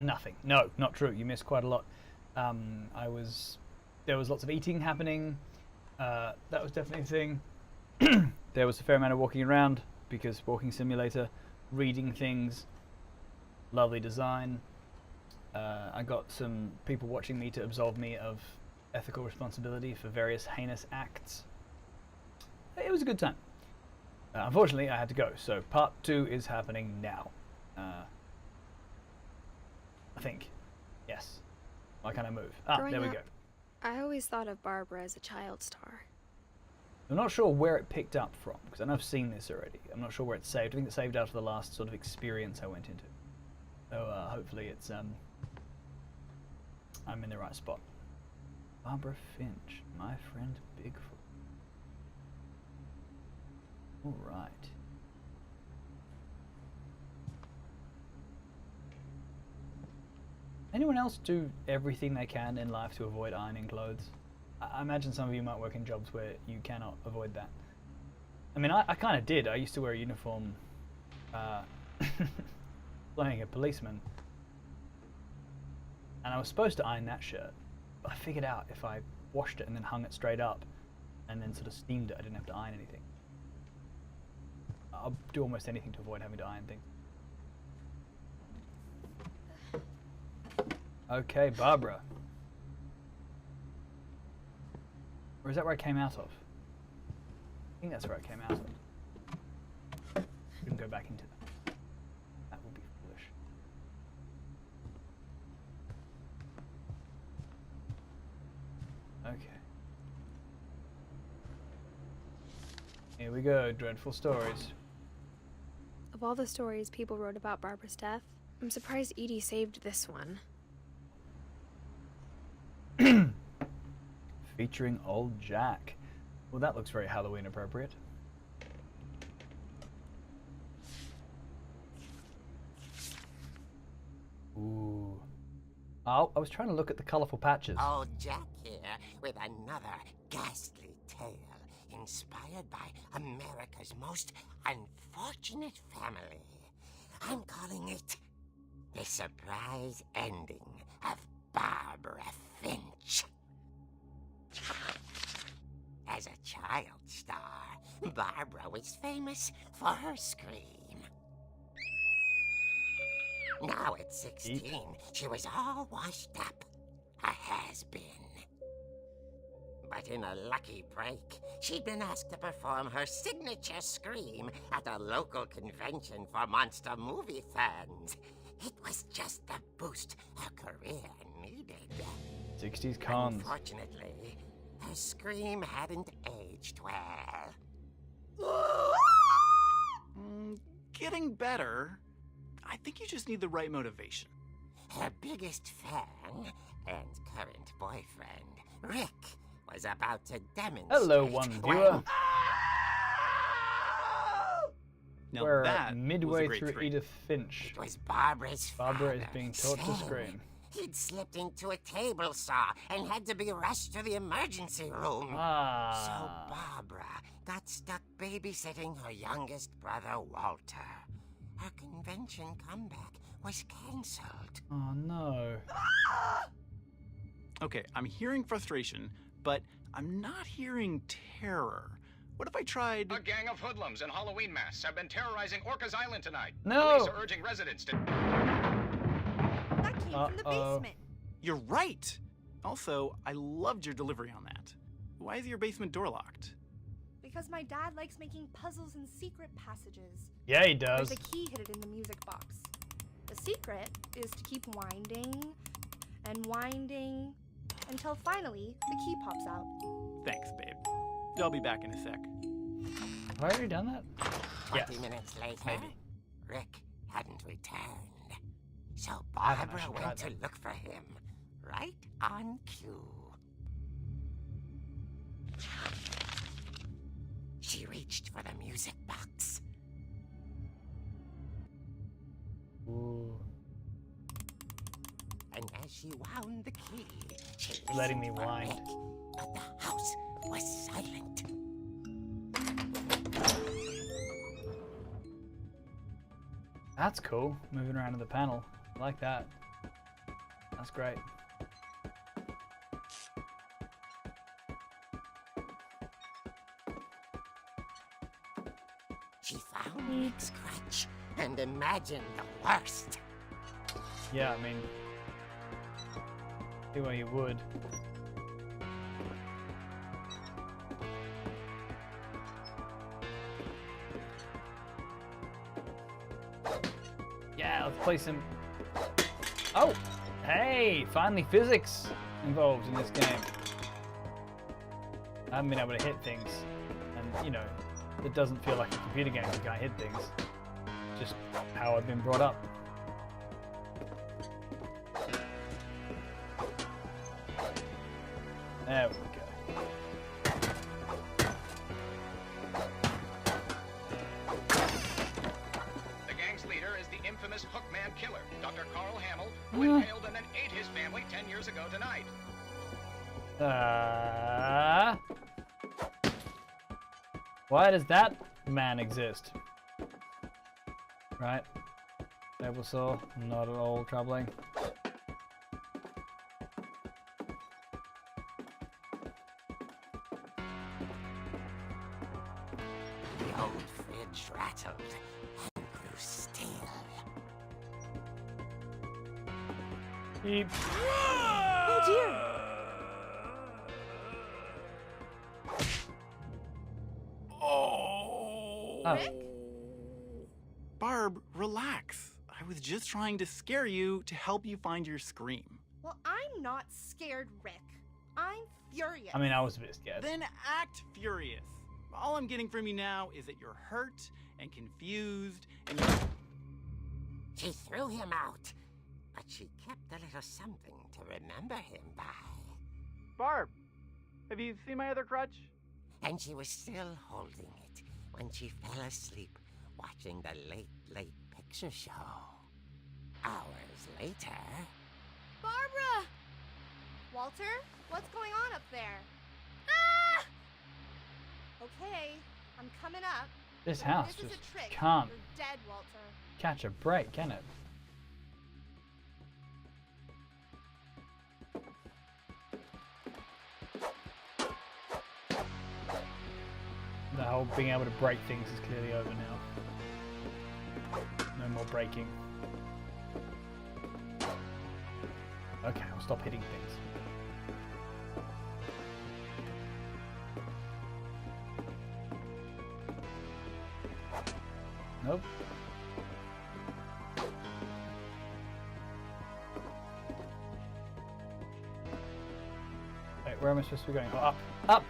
Nothing. No, not true. You missed quite a lot. There was lots of eating happening. That was definitely a thing. There was a fair amount of walking around because walking simulator, reading things, lovely design. I got some people watching me to absolve me of ethical responsibility for various heinous acts. It was a good time. Unfortunately, I had to go, so part 2 is happening now. I think. Yes. Why can't I move? There we go. I always thought of Barbara as a child star. I'm not sure where it picked up from, because I know I've seen this already. I'm not sure where it's saved. I think it's saved after the last sort of experience I went into. So hopefully it's I'm in the right spot. Barbara Finch, my friend Bigfoot. Alright. Anyone else do everything they can in life to avoid ironing clothes? I imagine some of you might work in jobs where you cannot avoid that. I mean, I kind of did. I used to wear a uniform playing a policeman. And I was supposed to iron that shirt. But I figured out if I washed it and then hung it straight up and then sort of steamed it, I didn't have to iron anything. I'll do almost anything to avoid having to iron things. Okay, Barbara. Or is that where I came out of? I think that's where I came out of. We can go back into that. That would be foolish. Okay. Here we go, dreadful stories. Of all the stories people wrote about Barbara's death, I'm surprised Edie saved this one. Featuring Old Jack. Well, that looks very Halloween appropriate. Ooh. Oh, I was trying to look at the colourful patches. Old Jack here with another ghastly tale inspired by America's most unfortunate family. I'm calling it The Surprise Ending of Barbara Finch. As a child star, Barbara was famous for her scream. Now at 16, she was all washed up, a has-been. But in a lucky break, she'd been asked to perform her signature scream at a local convention for monster movie fans. It was just the boost her career needed. 60s cons. Unfortunately, her scream hadn't aged well. Getting better. I think you just need the right motivation. Her biggest fan and current boyfriend, Rick, was about to demonstrate. Hello, one viewer. Now We're that midway was a through great treat. Edith Finch. It was Barbara's Barbara is father, being taught to Sven. scream. He'd slipped into a table saw and had to be rushed to the emergency room. So Barbara got stuck babysitting her youngest brother, Walter. Her convention comeback was cancelled. Oh no. Okay, I'm hearing frustration, but I'm not hearing terror. What if I tried... A gang of hoodlums in Halloween masks have been terrorizing Orcas Island tonight. No! Police are urging residents to... That came from the basement. You're right! Also, I loved your delivery on that. Why is your basement door locked? Because my dad likes making puzzles and secret passages. Yeah, he does. There's a key hidden in the music box. The secret is to keep winding and winding until finally the key pops out. Thanks, babe. I'll be back in a sec. Have I already done that? 20 minutes later, maybe. Rick hadn't returned. So I haven't Barbara actually went tried to that. look for him, right on cue. She reached for the music box. Ooh. And as she wound the key, she Letting me listened for wind. Rick, but the house was silent. That's cool. Moving around in the panel. I like that. That's great. She found Rick's crutch and imagined the worst. Yeah, I mean, see where you would. Yeah, let's play some. Oh, hey, finally physics involved in this game. I haven't been able to hit things, and you know, it doesn't feel like a computer game if you can't hit things. Just how I've been brought up. There we go. The gang's leader is the infamous Hookman killer, Dr. Carl Hamill, who impaled and then ate his family 10 years ago tonight. Why does that man exist? Right. Table saw, not at all troubling. The old fridge rattled and grew still. Beep. Oh dear! Oh. Rick? Barb, relax. I was just trying to scare you to help you find your scream. Well, I'm not scared, Rick. I'm furious. I mean, I was a bit scared. Then act furious. All I'm getting from you now is that you're hurt and confused and you're... She threw him out, but she kept a little something to remember him by. Barb, have you seen my other crutch? And she was still holding it when she fell asleep watching the late picture show. Hours later... Barbara! Walter, what's going on up there? Ah! Okay, I'm coming up. This But house this is just a trick. can't You're dead, Walter. catch a break, can it? The whole being able to break things is clearly over now. No more breaking. Okay, I'll stop hitting things. Nope. Wait, where am I supposed to be going? Oh, up! Up!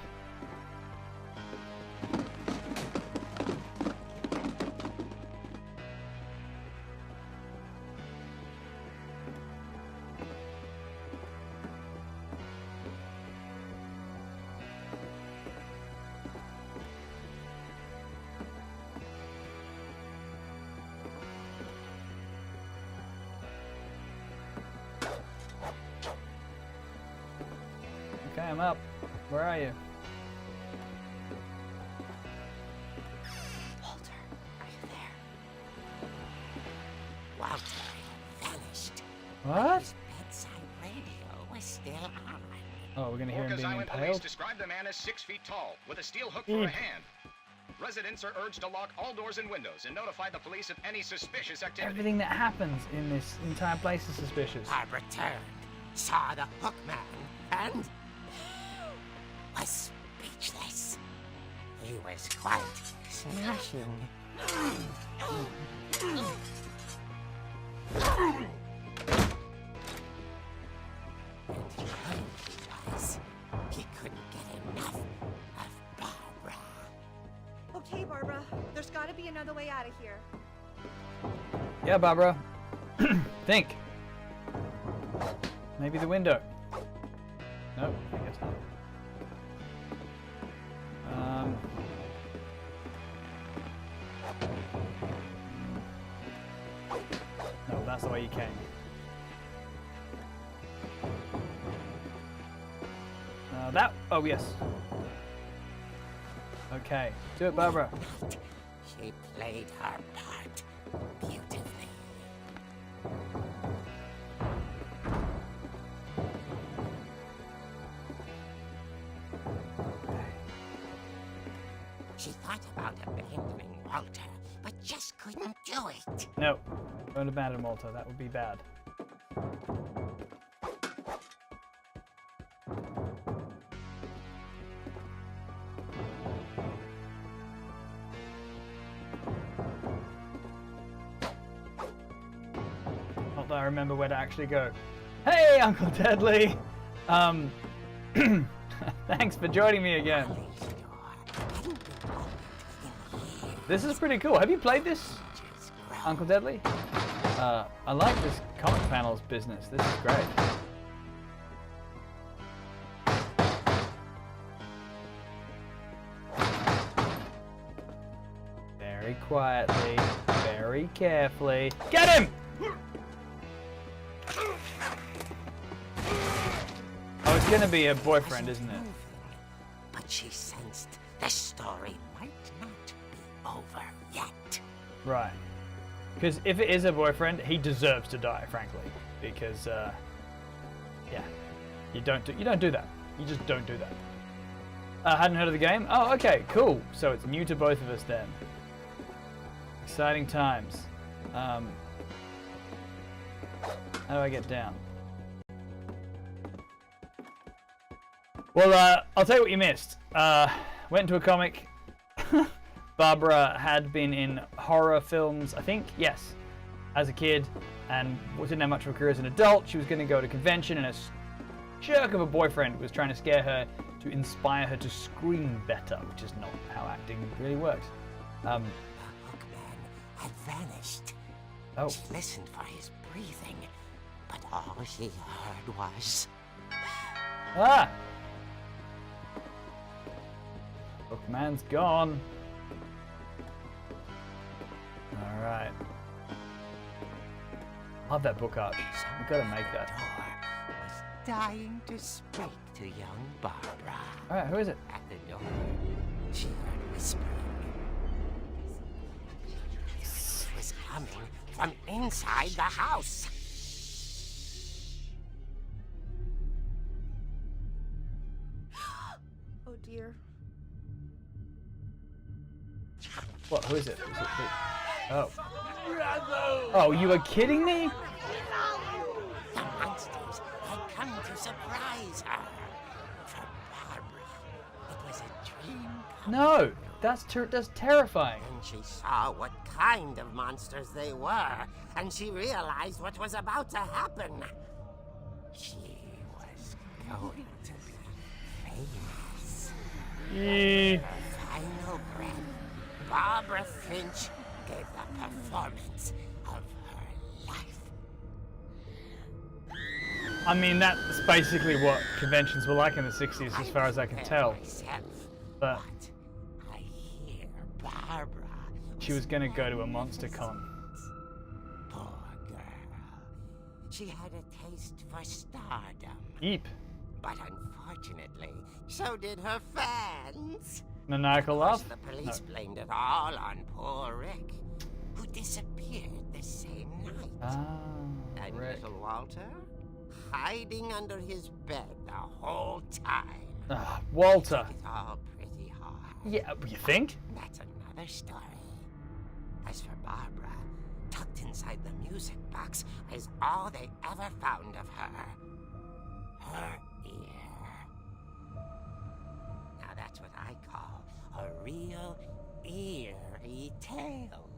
Okay, I'm up. Where are you? Walter, are you there? Walter had vanished. What? His bedside radio was still on. Oh, we're gonna hear him Orcas being Island police impaled? describe the man as 6 feet tall, with a steel hook for a Eep. hand. Residents are urged to lock all doors and windows and notify the police of any suspicious activity. Everything that happens in this entire place is suspicious. Barbara turned, saw the hook man, and was speechless. He was quite smashing. And he couldn't get enough of Barbara. Okay, Barbara, there's gotta be another way out of here. Yeah, Barbara. Think. Maybe the window. No, I guess not. No, that's the way you came. That. Oh, yes. Okay. Do it, Barbara. She played her part beautifully. She thought about abandoning Walter, but just couldn't do it. No, don't abandon Walter. That would be bad. Not that I remember where to actually go. Hey, Uncle Deadly! Thanks for joining me again. This is pretty cool. Have you played this, Uncle Deadly? I like this comic panels business. This is great. Very quietly, very carefully. Get him! Oh, it's gonna be a boyfriend, isn't it? But she sensed the story might not be over yet. Right. Because if it is a boyfriend, he deserves to die, frankly. Because, yeah, you don't do that. You just don't do that. Hadn't heard of the game? Oh, okay, cool. So it's new to both of us then. Exciting times. How do I get down? Well, I'll tell you what you missed. Went into a comic. Barbara had been in horror films, I think, yes, as a kid, and didn't have much of a career as an adult. She was going to go to convention, and a jerk of a boyfriend was trying to scare her to inspire her to scream better, which is not how acting really works. The Hookman had vanished. Oh. She listened for his breathing, but all she heard was... Ah! Hookman's gone. Alright. Love that book art. We've got to make that. Door was dying to speak to young Barbara. Alright, who is it? At the door, she heard whispering. It was coming from inside the house. Oh dear. What? Who is it? Is it oh. Oh, you were kidding me? The monsters had come to surprise her. For Barbara, it was a dream come No, that's terrifying. And she saw what kind of monsters they were, and she realized what was about to happen. She was going to be famous. Eh. Her final breath, Barbara Finch gave the performance of her life. I mean, that's basically what conventions were like in the 60s, as far as I can tell. But I hear Barbara. she was going to go to a monster con. Poor girl. She had a taste for stardom. Eep. But unfortunately, so did her fans. Maniacal Of course, laugh? the police blamed it all on poor Rick, who disappeared the same night. Ah, And Rick. little Walter, hiding under his bed the whole time. Ah, Walter. It's all pretty hard. Yeah, you think? That's another story. As for Barbara, tucked inside the music box is all they ever found of her. Her ear. Now that's what I call a real eerie tale.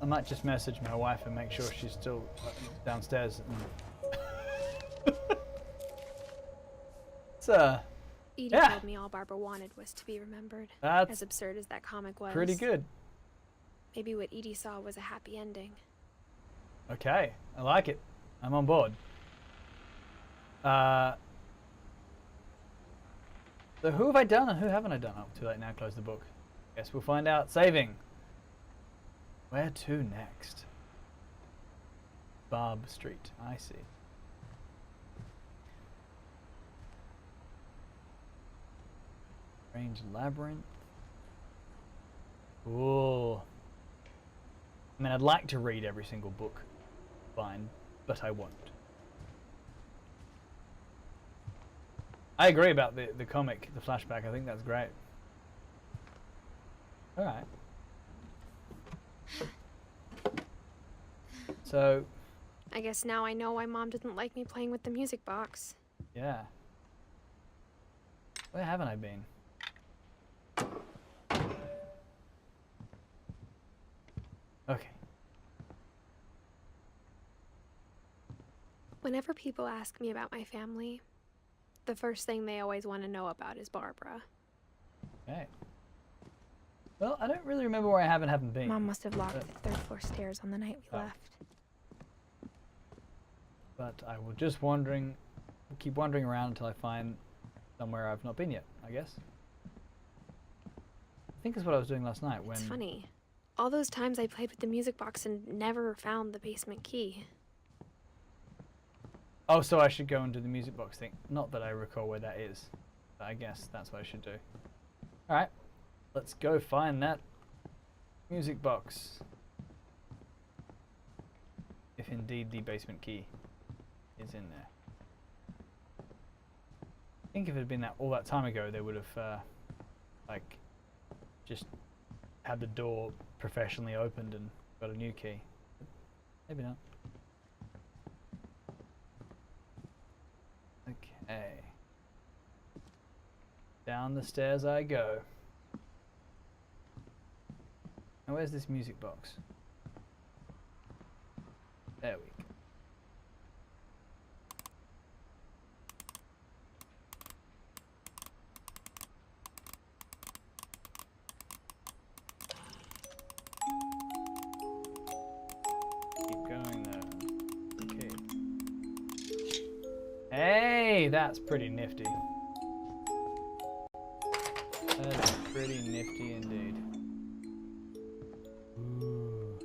I might just message my wife and make sure she's still downstairs. It's Edie yeah. told me all Barbara wanted was to be remembered. That's As absurd as that comic was. pretty good. Maybe what Edie saw was a happy ending. Okay, I like it. I'm on board. So who have I done and who haven't I done? Oh, too late now, close the book. Guess we'll find out. Saving. Where to next? Barb Street, I see. Strange Labyrinth. Ooh. I mean, I'd like to read every single book, fine, but I won't. I agree about the comic, the flashback. I think that's great. All right. So. I guess now I know why Mom didn't like me playing with the music box. Yeah. Where haven't I been? Okay. Whenever people ask me about my family, the first thing they always want to know about is Barbara. Okay. Well, I don't really remember where I haven't been. Mom must have locked the third floor stairs on the night we left. But I will just keep wandering around until I find somewhere I've not been yet, I guess. I think that's what I was doing last night when... It's funny. All those times I played with the music box and never found the basement key. Oh, so I should go and do the music box thing. Not that I recall where that is, but I guess that's what I should do. Alright, let's go find that music box. If indeed the basement key is in there. I think if it had been all that time ago, they would have, like, just had the door professionally opened and got a new key. Maybe not. Okay. Down the stairs I go. Now where's this music box? There we go. Keep going there. Okay. Hey, that's pretty nifty. That is pretty nifty indeed. Ooh.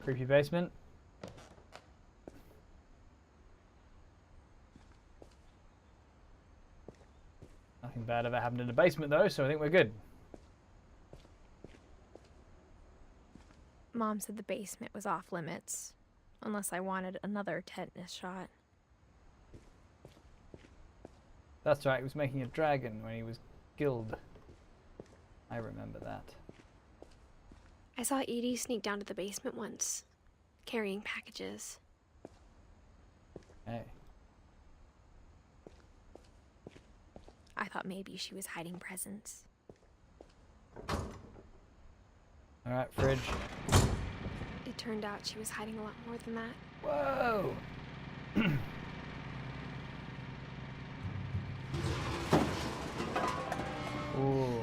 Creepy basement. Nothing bad ever happened in the basement though, so I think we're good. Mom said the basement was off limits, unless I wanted another tetanus shot. That's right, he was making a dragon when he was killed. I remember that. I saw Edie sneak down to the basement once, carrying packages. Hey. I thought maybe she was hiding presents. Alright, fridge. It turned out she was hiding a lot more than that. Whoa! Ooh.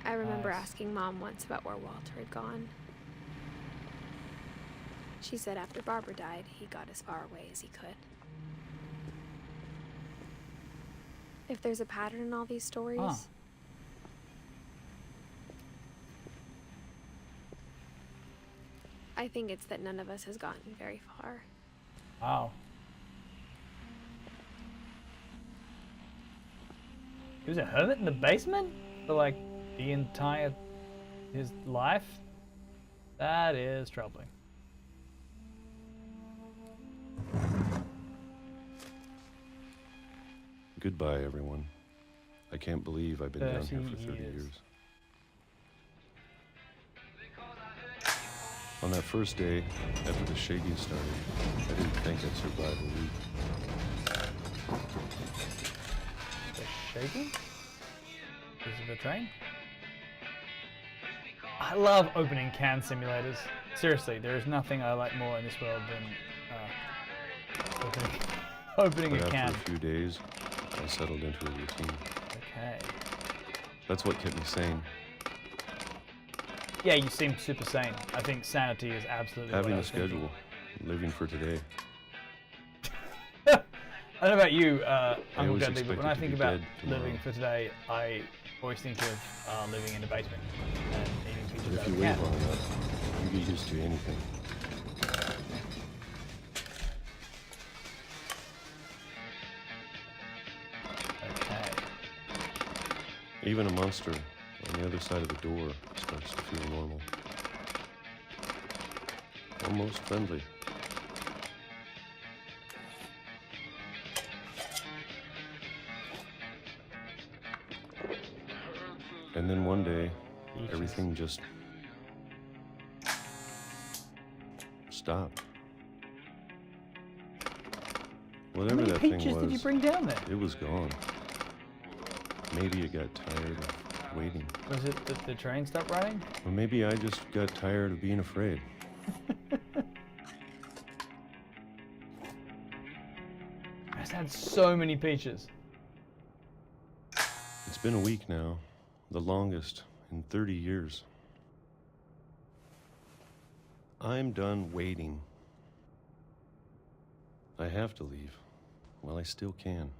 I remember Nice. asking Mom once about where Walter had gone. She said after Barbara died, he got as far away as he could. If there's a pattern in all these stories, Huh. I think it's that none of us has gotten very far. Wow. He was a hermit in the basement for like the entire his life? That is troubling. Goodbye, everyone. I can't believe I've been down here 30 for 30 years. years. On that first day, after the shaking started, I didn't think I'd survive a week. The shaking? Because of the train? I love opening can simulators. Seriously, there is nothing I like more in this world than opening But a after can. a few days, I settled into a routine. Okay. That's what kept me sane. Yeah, you seem super sane. I think sanity is absolutely Having what I a was thinking. schedule, living for today. I don't know about you, Uncle always Dudley, but when expected I to think be about dead tomorrow. living for today, I always think of living in a basement and eating But pizzas if out you of a wait can. long enough, you get used to anything. Okay. Even a monster on the other side of the door starts to feel normal. Almost friendly. And then one day, everything just stopped. How Whatever many that thing peaches was, did you bring down there? it was gone. Maybe it got tired of waiting. Was it that the train stopped running? Or maybe I just got tired of being afraid. I just had so many peaches. It's been a week now, the longest in 30 years. I'm done waiting. I have to leave while I still can.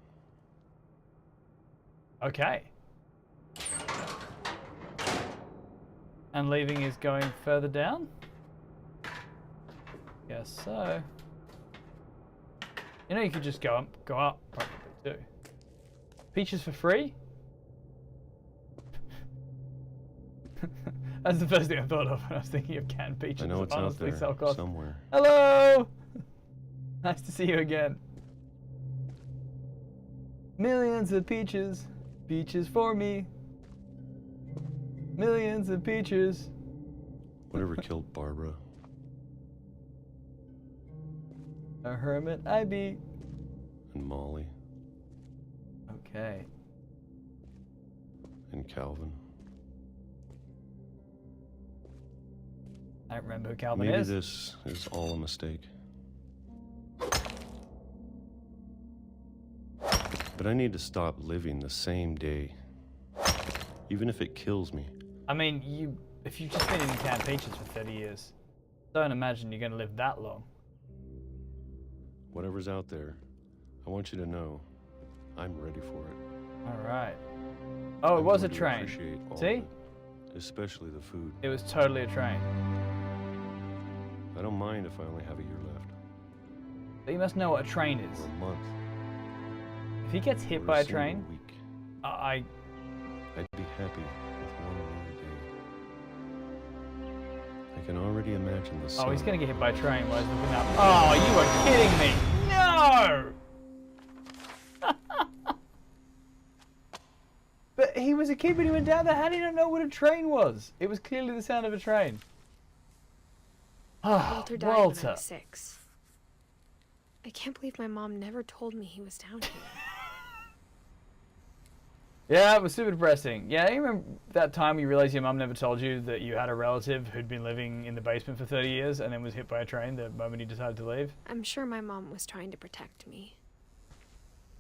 Okay. And leaving is going further down? Guess so. You know, you could just go up probably too. Peaches for free? That's the first thing I thought of when I was thinking of canned peaches. I know it's out Honestly, there sell cost. somewhere. Hello! Nice to see you again. Millions of peaches. Peaches for me. Millions of peaches. Whatever killed Barbara. A hermit I be. And Molly. Okay. And Calvin. I don't remember who Calvin Maybe is. this is all a mistake. But I need to stop living the same day. Even if it kills me. I mean, if you've just been eating canned peaches for 30 years, don't imagine you're going to live that long. Whatever's out there, I want you to know I'm ready for it. All right. Oh, it I'm was a going to train. appreciate all of See? it, especially the food. It was totally a train. I don't mind if I only have a year left. But you must know what a train is. Or a month. If he gets hit or by a single train, week. I I'd be happy with one more day. I can already imagine the sun. Oh, he's gonna get hit by a train while he's looking up. Oh, you are kidding me! No! But he was a kid when he went down there. How did he not know what a train was? It was clearly the sound of a train. Ah, Walter died when I Walter. was 6. I can't believe my mom never told me he was down here. Yeah, it was super depressing. Yeah, you remember that time you realized your mum never told you that you had a relative who'd been living in the basement for 30 years and then was hit by a train the moment you decided to leave? I'm sure my mom was trying to protect me.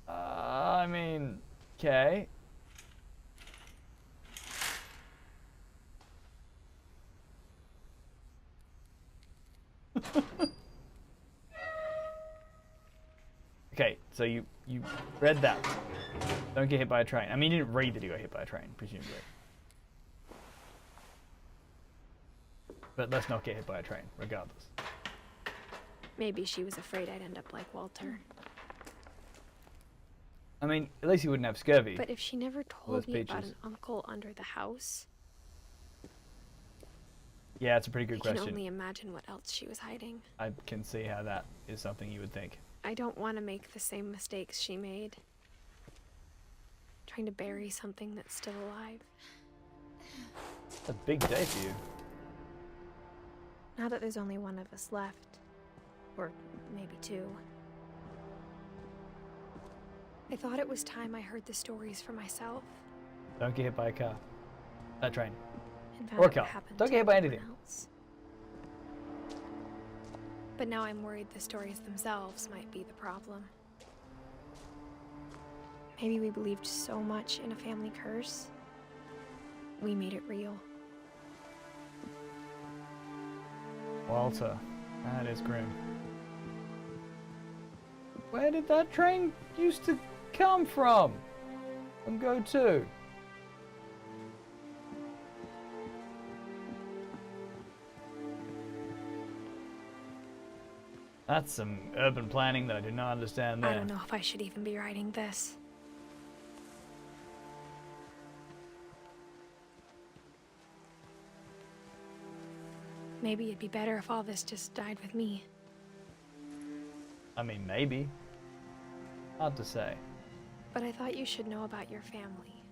I mean, okay. Okay, so you read that. Don't get hit by a train. I mean, you didn't read that he got hit by a train, presumably. But let's not get hit by a train, regardless. Maybe she was afraid I'd end up like Walter. I mean, at least he wouldn't have scurvy. But if she never Well, told those me about peaches. an uncle under the house, Yeah, it's a pretty good I can question. only imagine what else she was hiding. I can see how that is something you would think. I don't want to make the same mistakes she made. Trying to bury something that's still alive. It's a big day for you. Now that there's only one of us left, or maybe two, I thought it was time I heard the stories for myself Don't get hit by a car. A train. and found Or a out car. what happened Don't to get hit by everyone anything. else. But now I'm worried the stories themselves might be the problem. Maybe we believed so much in a family curse, we made it real. Walter. That is grim. Where did that train used to come from? And go to? That's some urban planning that I do not understand there. I don't know if I should even be writing this. Maybe it'd be better if all this just died with me. I mean, maybe. Hard to say. But I thought you should know about your family.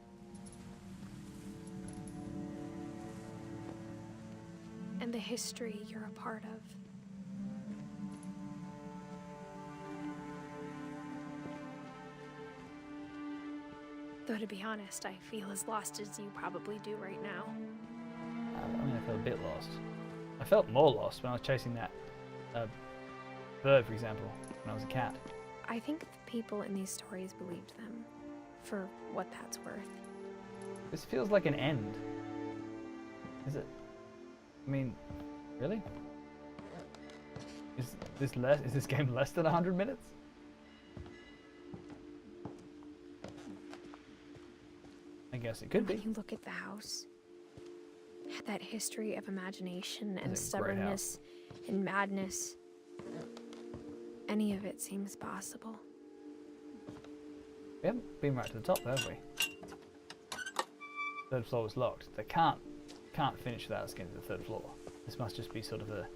And the history you're a part of. Though to be honest, I feel as lost as you probably do right now. I mean, I felt a bit lost. I felt more lost when I was chasing that bird, for example, when I was a cat. I think the people in these stories believed them, for what that's worth. This feels like an end. Is it? I mean, really? Is this game less than 100 minutes? I guess it could When be. you look at the house, that history of imagination and It's a great stubbornness and madness, any of it seems possible. We haven't been right to the top, have we? Third floor was locked. They can't finish without us getting to the third floor. This must just be sort of a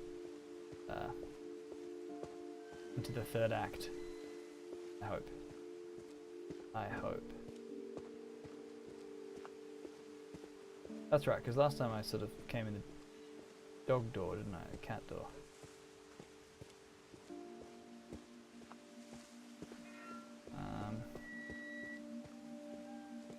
into the third act. I hope. I hope. That's right, because last time I sort of came in the dog door, didn't I? A cat door.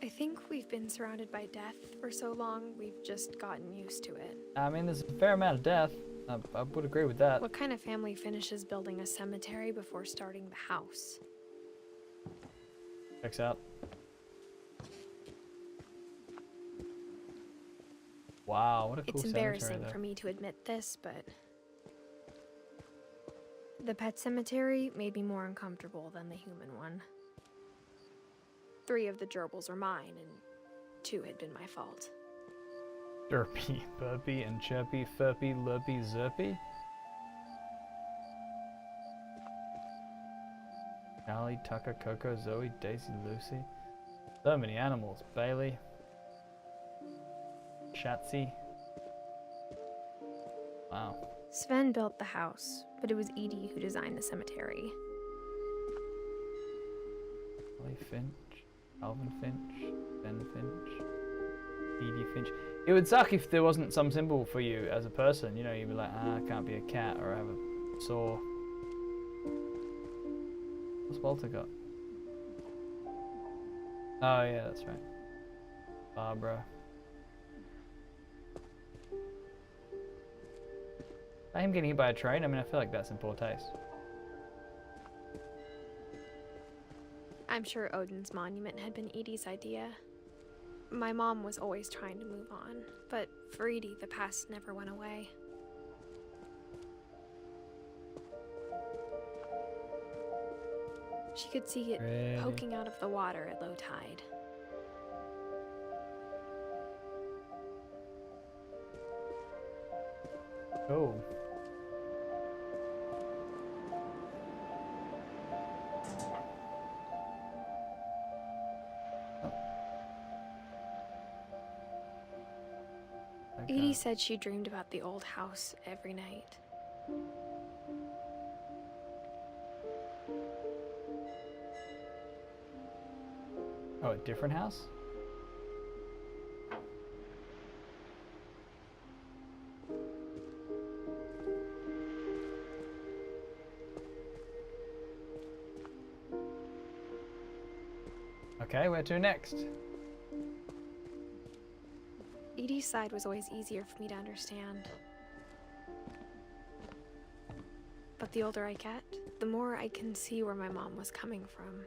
I think we've been surrounded by death for so long, we've just gotten used to it. I mean, there's a fair amount of death. I would agree with that. What kind of family finishes building a cemetery before starting the house? Checks out. Wow, what a cool It's cemetery, embarrassing though. for me to admit this, but the pet cemetery made me more uncomfortable than the human one. 3 of the gerbils are mine, and 2 had been my fault. Derpy, Burpy, and Chirpy, Furpy, Lurpy, Zerpy. Callie, Tucker, Coco, Zoe, Daisy, Lucy. So many animals. Bailey. Shatsy. Wow. Sven built the house, but it was Edie who designed the cemetery. Holly Finch. Alvin Finch. Ben Finch. Edie Finch. It would suck if there wasn't some symbol for you as a person. You know, you'd be like, I can't be a cat, or I have a saw. What's Walter got? Oh yeah, that's right. Barbara. Him getting hit by a train? I mean, I feel like that's in poor taste. I'm sure Odin's monument had been Edie's idea. My mom was always trying to move on, but for Edie, the past never went away. She could see it Really? poking out of the water at low tide. Oh. Edie said she dreamed about the old house every night. Oh, a different house? Okay, where to next? Edie's side was always easier for me to understand. But the older I get, the more I can see where my mom was coming from.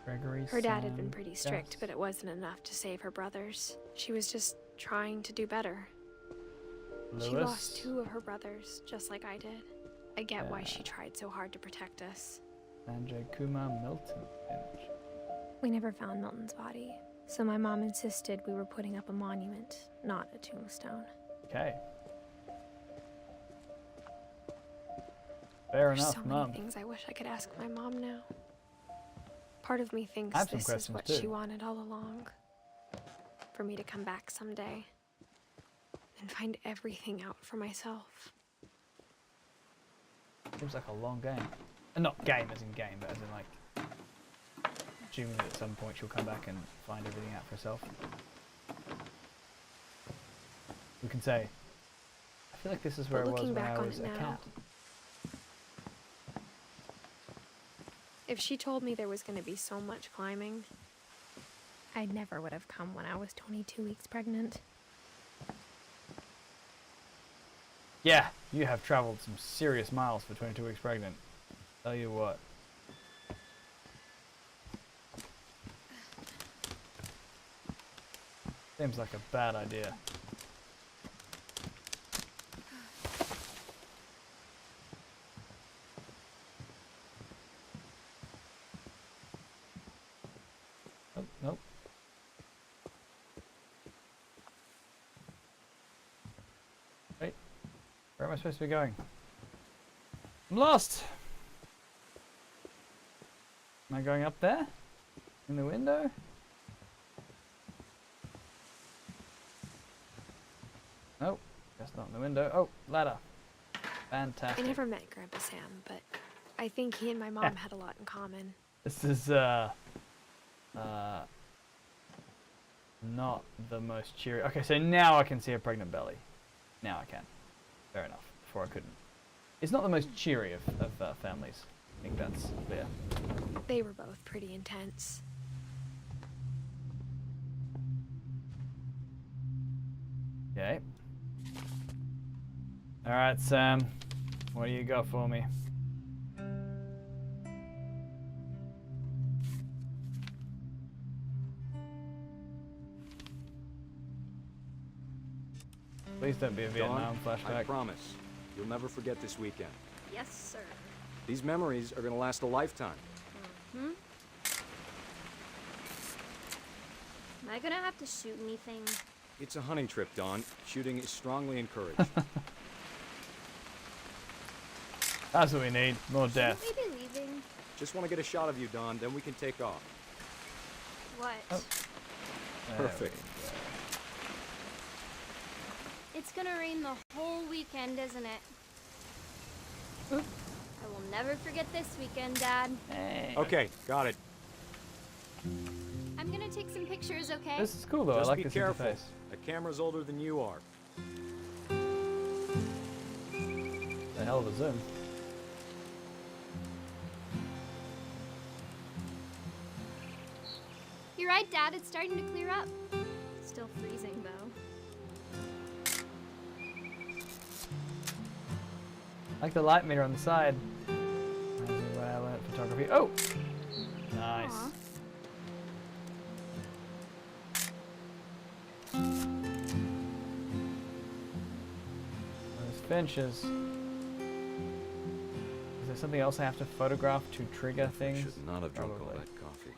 Gregory. Her dad had been Sam, pretty strict, Gus. but it wasn't enough to save her brothers. She was just trying to do better. She Lewis. lost 2 of her brothers, just like I did. I get why Yeah. she tried so hard to protect us. Sanjay Kumar Milton Finch. We never found Milton's body, so my mom insisted we were putting up a monument, not a tombstone. Okay. Fair There's enough, so Mum. many things I wish I could ask my mom now. Part of me thinks I have some this is questions what too. she wanted all along. For me to come back someday. and find everything out for myself. Seems like a long game. Not game as in game, but as in like assuming that at some point she'll come back and find everything out for herself. We can say, I feel like this is where But it was looking when back I on was it a now, cat. if she told me there was going to be so much climbing, I never would have come when I was 22 weeks pregnant. Yeah, you have traveled some serious miles for 22 weeks pregnant. Tell you what. Seems like a bad idea. Oh, nope. Wait, where am I supposed to be going? I'm lost! Am I going up there? In the window? Nope, that's not in the window. Oh, ladder. Fantastic. I never met Grandpa Sam, but I think he and my mom had a lot in common. This is not the most cheery. Okay, so now I can see a pregnant belly. Now I can. Fair enough. Before I couldn't. It's not the most cheery of families. I think that's clear. They were both pretty intense. Okay. Alright, Sam. What do you got for me? Please don't be a Vietnam Dawn, I flashback. promise, you'll never forget this weekend. Yes, sir. These memories are gonna last a lifetime. Hmm? Am I gonna have to shoot anything? It's a hunting trip, Dawn. Shooting is strongly encouraged. That's what we need. More death. Should we be leaving? Just want to get a shot of you, Dawn, then we can take off. What? Oh. Perfect. It's gonna rain the whole weekend, isn't it? I will never forget this weekend, Dad. Hey. Okay, got it. I'm gonna take some pictures, okay? This is cool though. Just I like be this careful. interface. That camera's older than you are. A hell of a zoom. You're right, Dad. It's starting to clear up. Still freezing, though. I like the light meter on the side. Reminds me where I learned photography. Oh! Nice. Aw. Those Finches. Is there something else I have to photograph to trigger things? Should not have drunk all Probably. that coffee.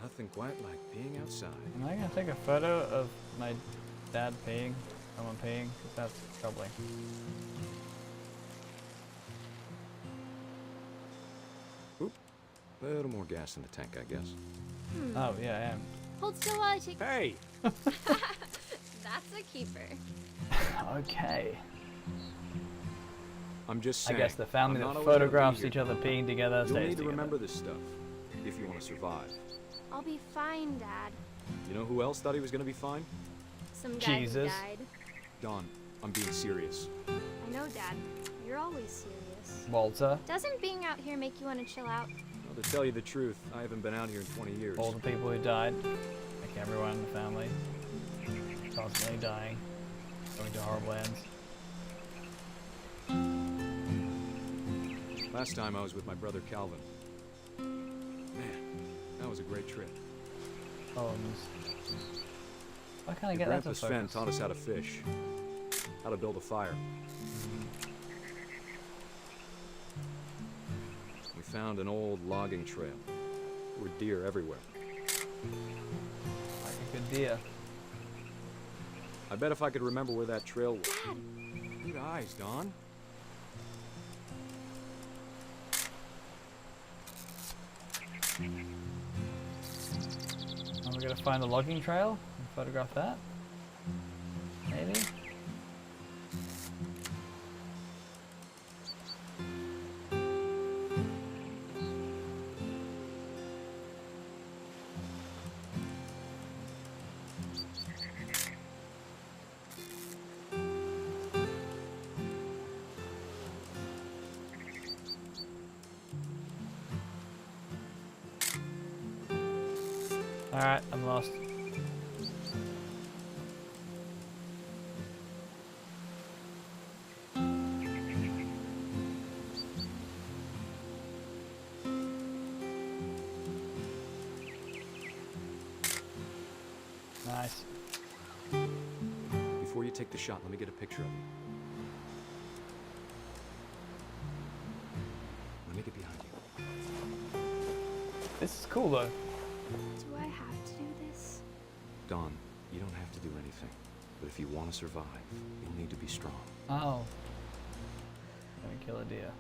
Nothing quite like being outside. Am I gonna take a photo of my dad peeing? Someone peeing? 'Cause that's troubling. A little more gas in the tank, I guess. Oh, yeah, I am. Hold still while I take... Hey! That's a keeper. Okay. I'm just I saying. guess the family I'm that not always gonna be photographs here. each other peeing together You'll stays need to together. remember this stuff if you want to survive. I'll be fine, Dad. You know who else thought he was going to be fine? Some guy Jesus. who died. Dawn, I'm being serious. I know, Dad. You're always serious. Walter, Doesn't being out here make you want to chill out? Well, to tell you the truth, I haven't been out here in 20 years. all the people who died, like everyone in the family, constantly dying, going to horrible ends. Last time I was with my brother Calvin. Man, that was a great trip. Poems. Why can't I Your get that to grandpa's Sven focus? taught us how to fish, how to build a fire. We found an old logging trail. There were deer everywhere. Like a good deer. I bet if I could remember where that trail was. Good eyes, Dawn. we're gonna find the logging trail and photograph that. Maybe. Alright, I'm lost. Nice. Before you take the shot, let me get a picture of you. Let me get behind you. This is cool though. Do I have to do this? Dawn, you don't have to do anything. But if you want to survive, you'll need to be strong. Oh. Gonna kill a deer.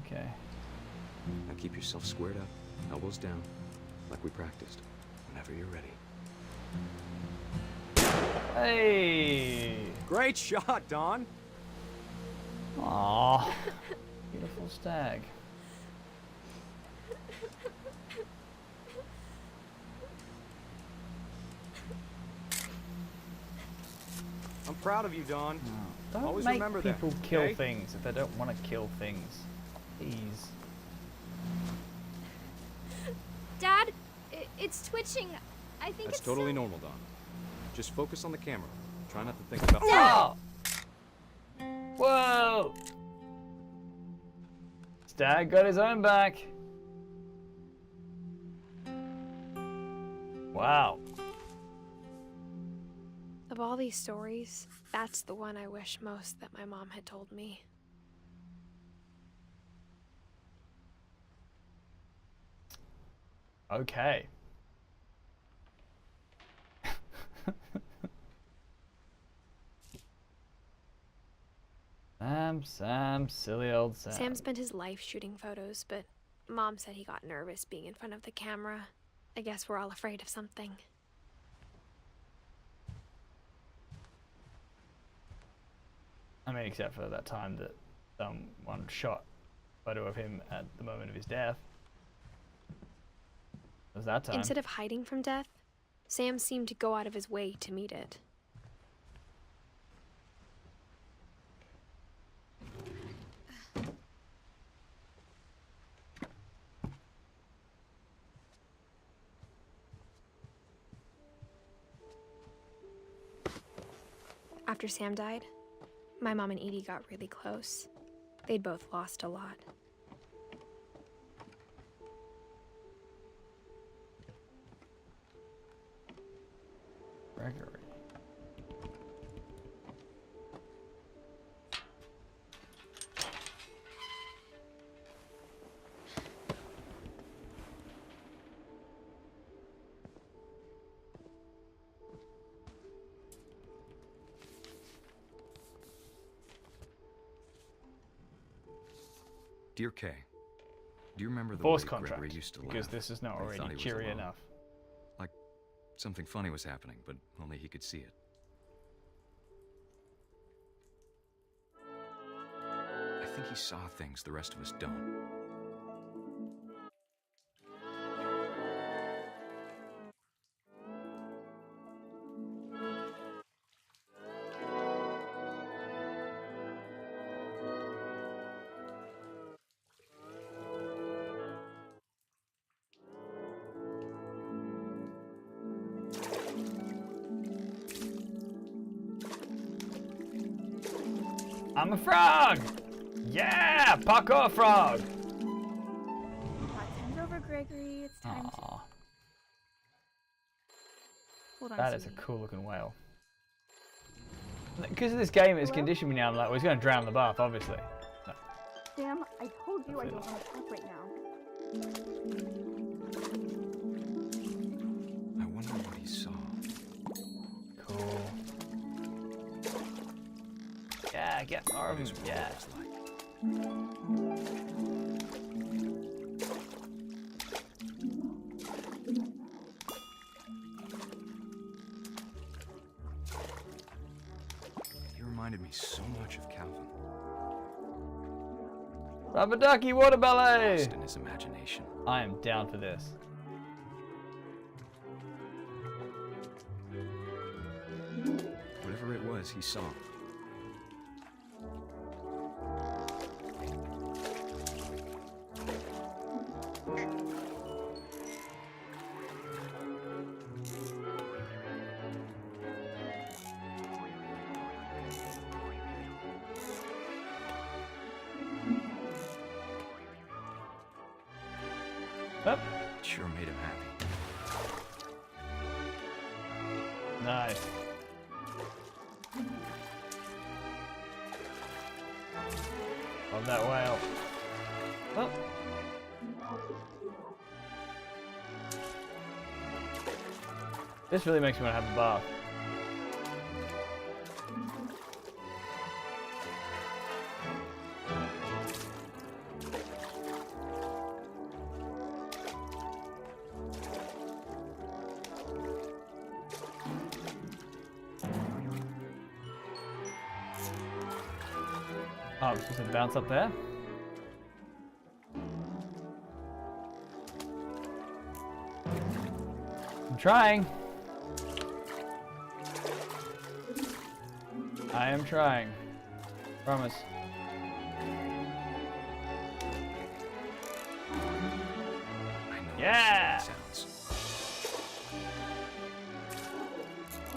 Okay. Now keep yourself squared up, elbows down, like we practiced. Whenever you're ready. Hey! Great shot, Dawn! Aww. Beautiful stag. I'm proud of you, Dawn. Don't Always make remember that, people kill okay? things if they don't want to kill things. Please. Dad, it's twitching. I think That's it's totally so- normal, Dawn. Just focus on the camera. Try not to think about... Oh! Whoa! Stag got his own back. Wow. Of all these stories, that's the one I wish most that my mom had told me. Okay. Sam, silly old Sam. Sam spent his life shooting photos, but Mom said he got nervous being in front of the camera. I guess we're all afraid of something. I mean, except for that time that someone shot a photo of him at the moment of his death. It was that time. Instead of hiding from death, Sam seemed to go out of his way to meet it. After Sam died, my mom and Edie got really close. They'd both lost a lot. Gregory. Dear Kay, do you remember the Force way contract, Gregory used to because laugh this is not when he thought already he was cheery alone? enough. Like something funny was happening, but only he could see it. I think he saw things the rest of us don't. I'm a frog! Yeah! Parkour frog! Time's over, Gregory. It's time to... Aww, Hold on, that is a sweetie. cool looking whale. Because this game has conditioned me now, I'm like, well, he's going to drown in the bath, obviously. No. Sam, I told you I Hopefully don't not. want to talk right now. I wonder what he saw. Cool. Yeah, get more of him. What his Yeah. world was like. me so much of Calvin. Rubber ducky water ballet! Lost in his imagination. I am down for this. Whatever it was, he saw. Up. Sure made him happy. Nice. Love that whale. Oh. This really makes me want to have a bath. Oh, I'm supposed to bounce up there? I'm trying. I am trying. Promise. Yeah! Sounds.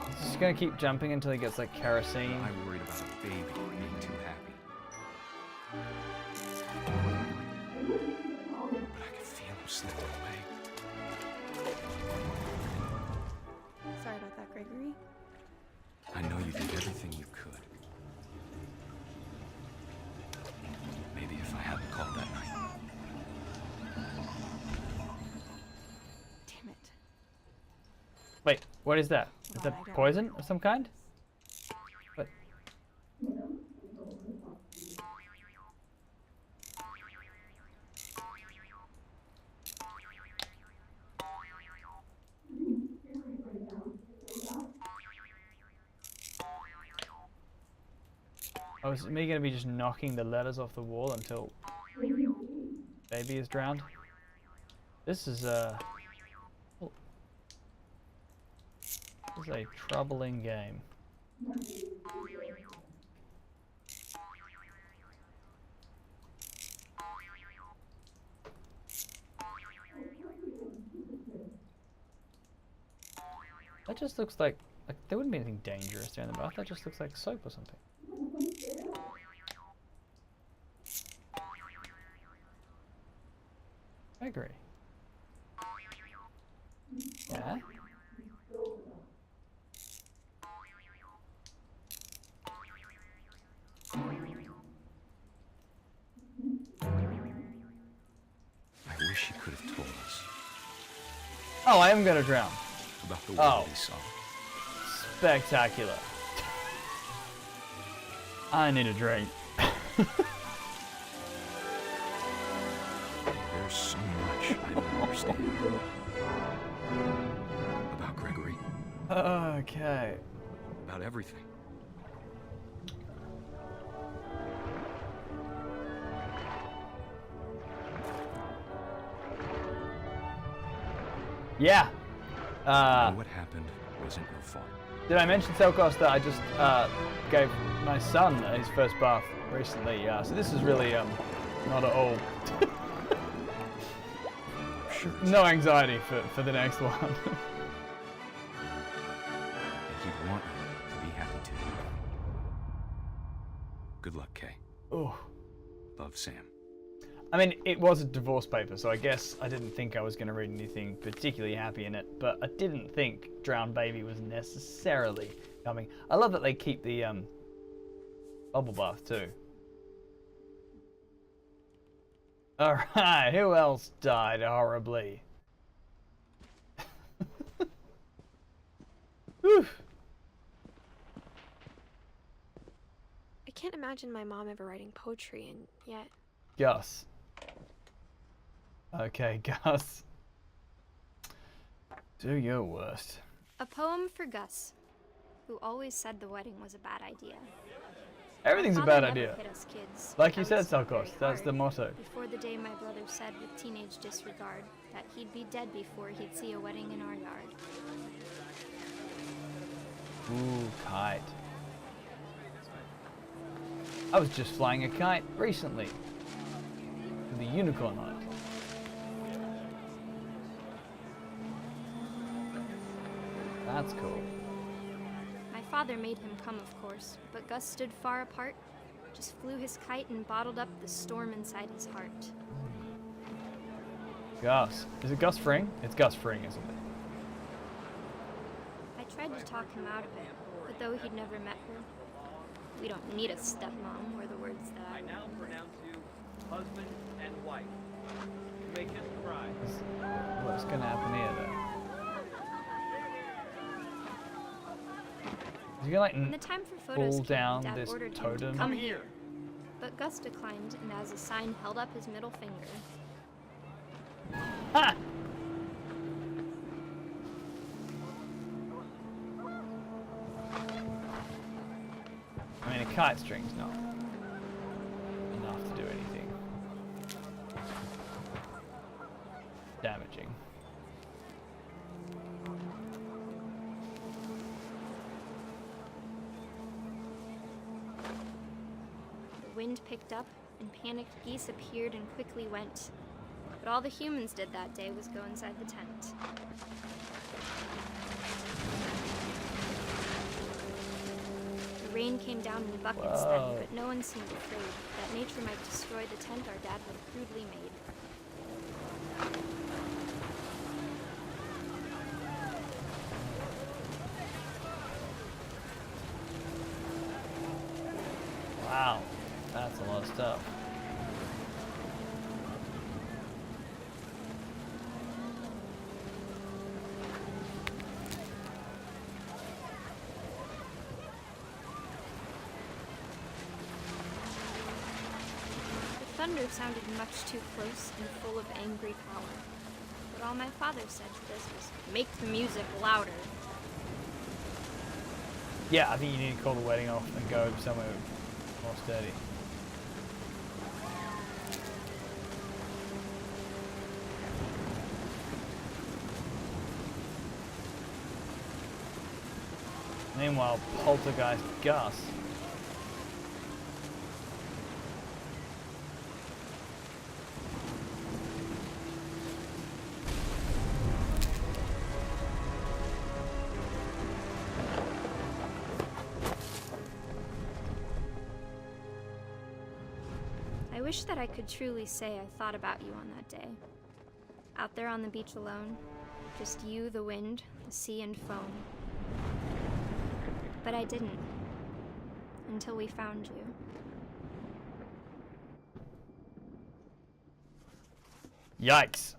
He's just gonna keep jumping until he gets like kerosene. I worried about a baby being too happy. But I could feel him slipping away. Sorry about that, Gregory. I know you did everything you could. Maybe if I hadn't called that night. Damn it. Wait, what is that? Is Well, that I don't poison know. of some kind? What? Oh, is me gonna be just knocking the letters off the wall until baby is drowned? This is this is a troubling game. That just looks like there wouldn't be anything dangerous there in the bath. That just looks like soap or something. I agree. Yeah. I wish he could have told us Oh, I am gonna drown. about the Oh. world he saw. Spectacular. I need a drink. There's so much I don't understand about Gregory, Okay. about everything. Yeah. And what happened wasn't your fault. Did I mention Selkos that I just gave my son his first bath recently? So this is really not at all. I'm sure No anxiety for the next one. and he'd want you to be happy too. Good luck, Kay. Oh. Love, Sam. I mean, it was a divorce paper, so I guess I didn't think I was going to read anything particularly happy in it, but I didn't think Drowned Baby was necessarily coming. I love that they keep the bubble bath too. Alright, who else died horribly? Whew. I can't imagine my mom ever writing poetry, and yet Gus. Okay, Gus. Do your worst. A poem for Gus, who always said the wedding was a bad idea. Everything's a Father bad never idea. hit us kids, Like you at said, least not Salkos, very that's the hard, motto. Before the day my brother said with teenage disregard that he'd be dead before he'd see a wedding in our yard. Ooh, kite. I was just flying a kite recently. With a unicorn on it. That's cool. My father made him come, of course, but Gus stood far apart, just flew his kite and bottled up the storm inside his heart. Gus. Is it Gus Fring? It's Gus Fring, isn't it? I tried to talk him out of it, but though he'd never met her, we don't need a stepmom, were the words that I now pronounce you husband and wife. Make us cry. What's gonna happen here, though? Is he gonna like When the time for photos pull came, down Dad this ordered him to totem? come here. But Gus declined, and as a sign held up his middle finger. Ha! I mean, a kite string's not enough to do anything damaging. The wind picked up, and panicked geese appeared and quickly went. But all the humans did that day was go inside the tent. The rain came down in buckets then, but no one seemed afraid that nature might destroy the tent our dad had crudely made. Wow, that's a lot of stuff. The thunder sounded much too close and full of angry power. But all my father said to this was, "Make the music louder." Yeah, I think you need to call the wedding off and go somewhere more sturdy. Meanwhile, Poltergeist Gus. I wish that I could truly say I thought about you on that day. Out there on the beach alone, just you, the wind, the sea, and foam. But I didn't. Until we found you. Yikes.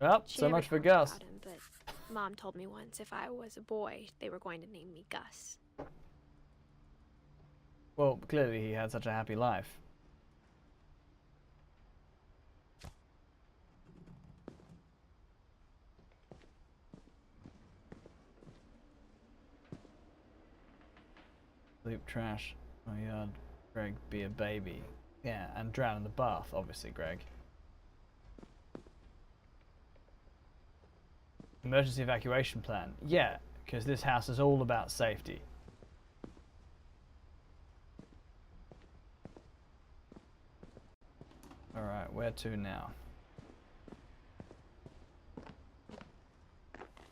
Well, She so never much for told me Gus. about him, but Mom told me once if I was a boy, they were going to name me Gus. Well, clearly he had such a happy life. Sleep trash. Oh yeah, Greg, be a baby. Yeah, and drown in the bath, obviously, Greg. Emergency evacuation plan. Yeah, because this house is all about safety. Alright, where to now?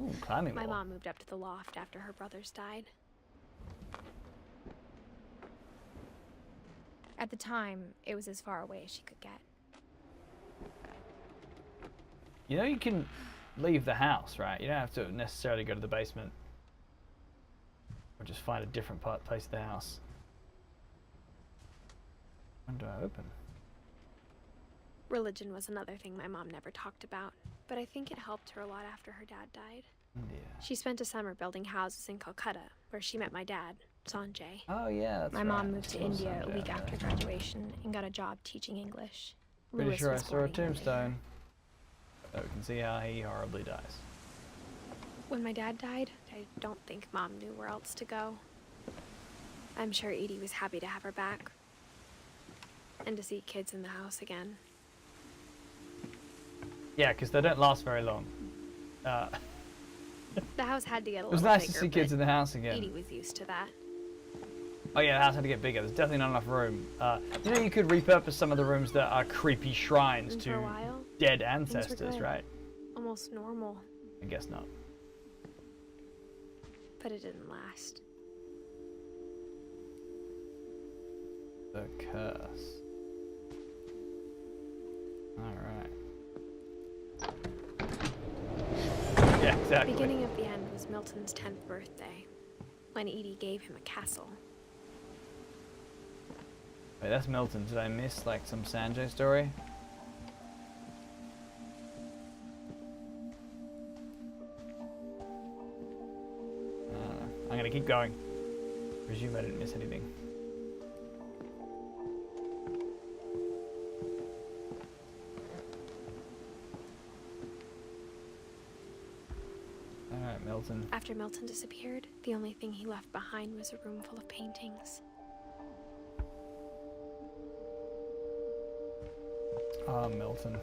Ooh, climbing My wall. mom moved up to the loft after her brothers died. At the time, it was as far away as she could get. You know you can leave the house, right? You don't have to necessarily go to the basement. Or just find a different place of the house. When do I open? Religion was another thing my mom never talked about, but I think it helped her a lot after her dad died. India. She spent a summer building houses in Calcutta, where she met my dad, Sanjay. Oh yeah, that's My right. mom moved to I saw India a Sanjay week on after there. graduation and got a job teaching English. Pretty Louis sure I was saw born a a year later. tombstone. So we can see how he horribly dies. When my dad died, I don't think Mom knew where else to go. I'm sure Edie was happy to have her back. And to see kids in the house again. Yeah, because they don't last very long. The house had to get a It was little nice to bigger, see kids but in the house again. Edie was used to that. Oh yeah, the house had to get bigger. There's definitely not enough room. You know, you could repurpose some of the rooms that are creepy shrines And to for a while, dead things were ancestors, good. right? Almost normal. I guess not. But it didn't last. The curse. Alright. Yeah, The exactly. beginning of the end was Milton's 10th birthday, when Edie gave him a castle. Wait, that's Milton. Did I miss like some Sanjay story? I'm gonna keep going. Presume I didn't miss anything. Alright, Milton. After Milton disappeared, the only thing he left behind was a room full of paintings. Ah, Milton.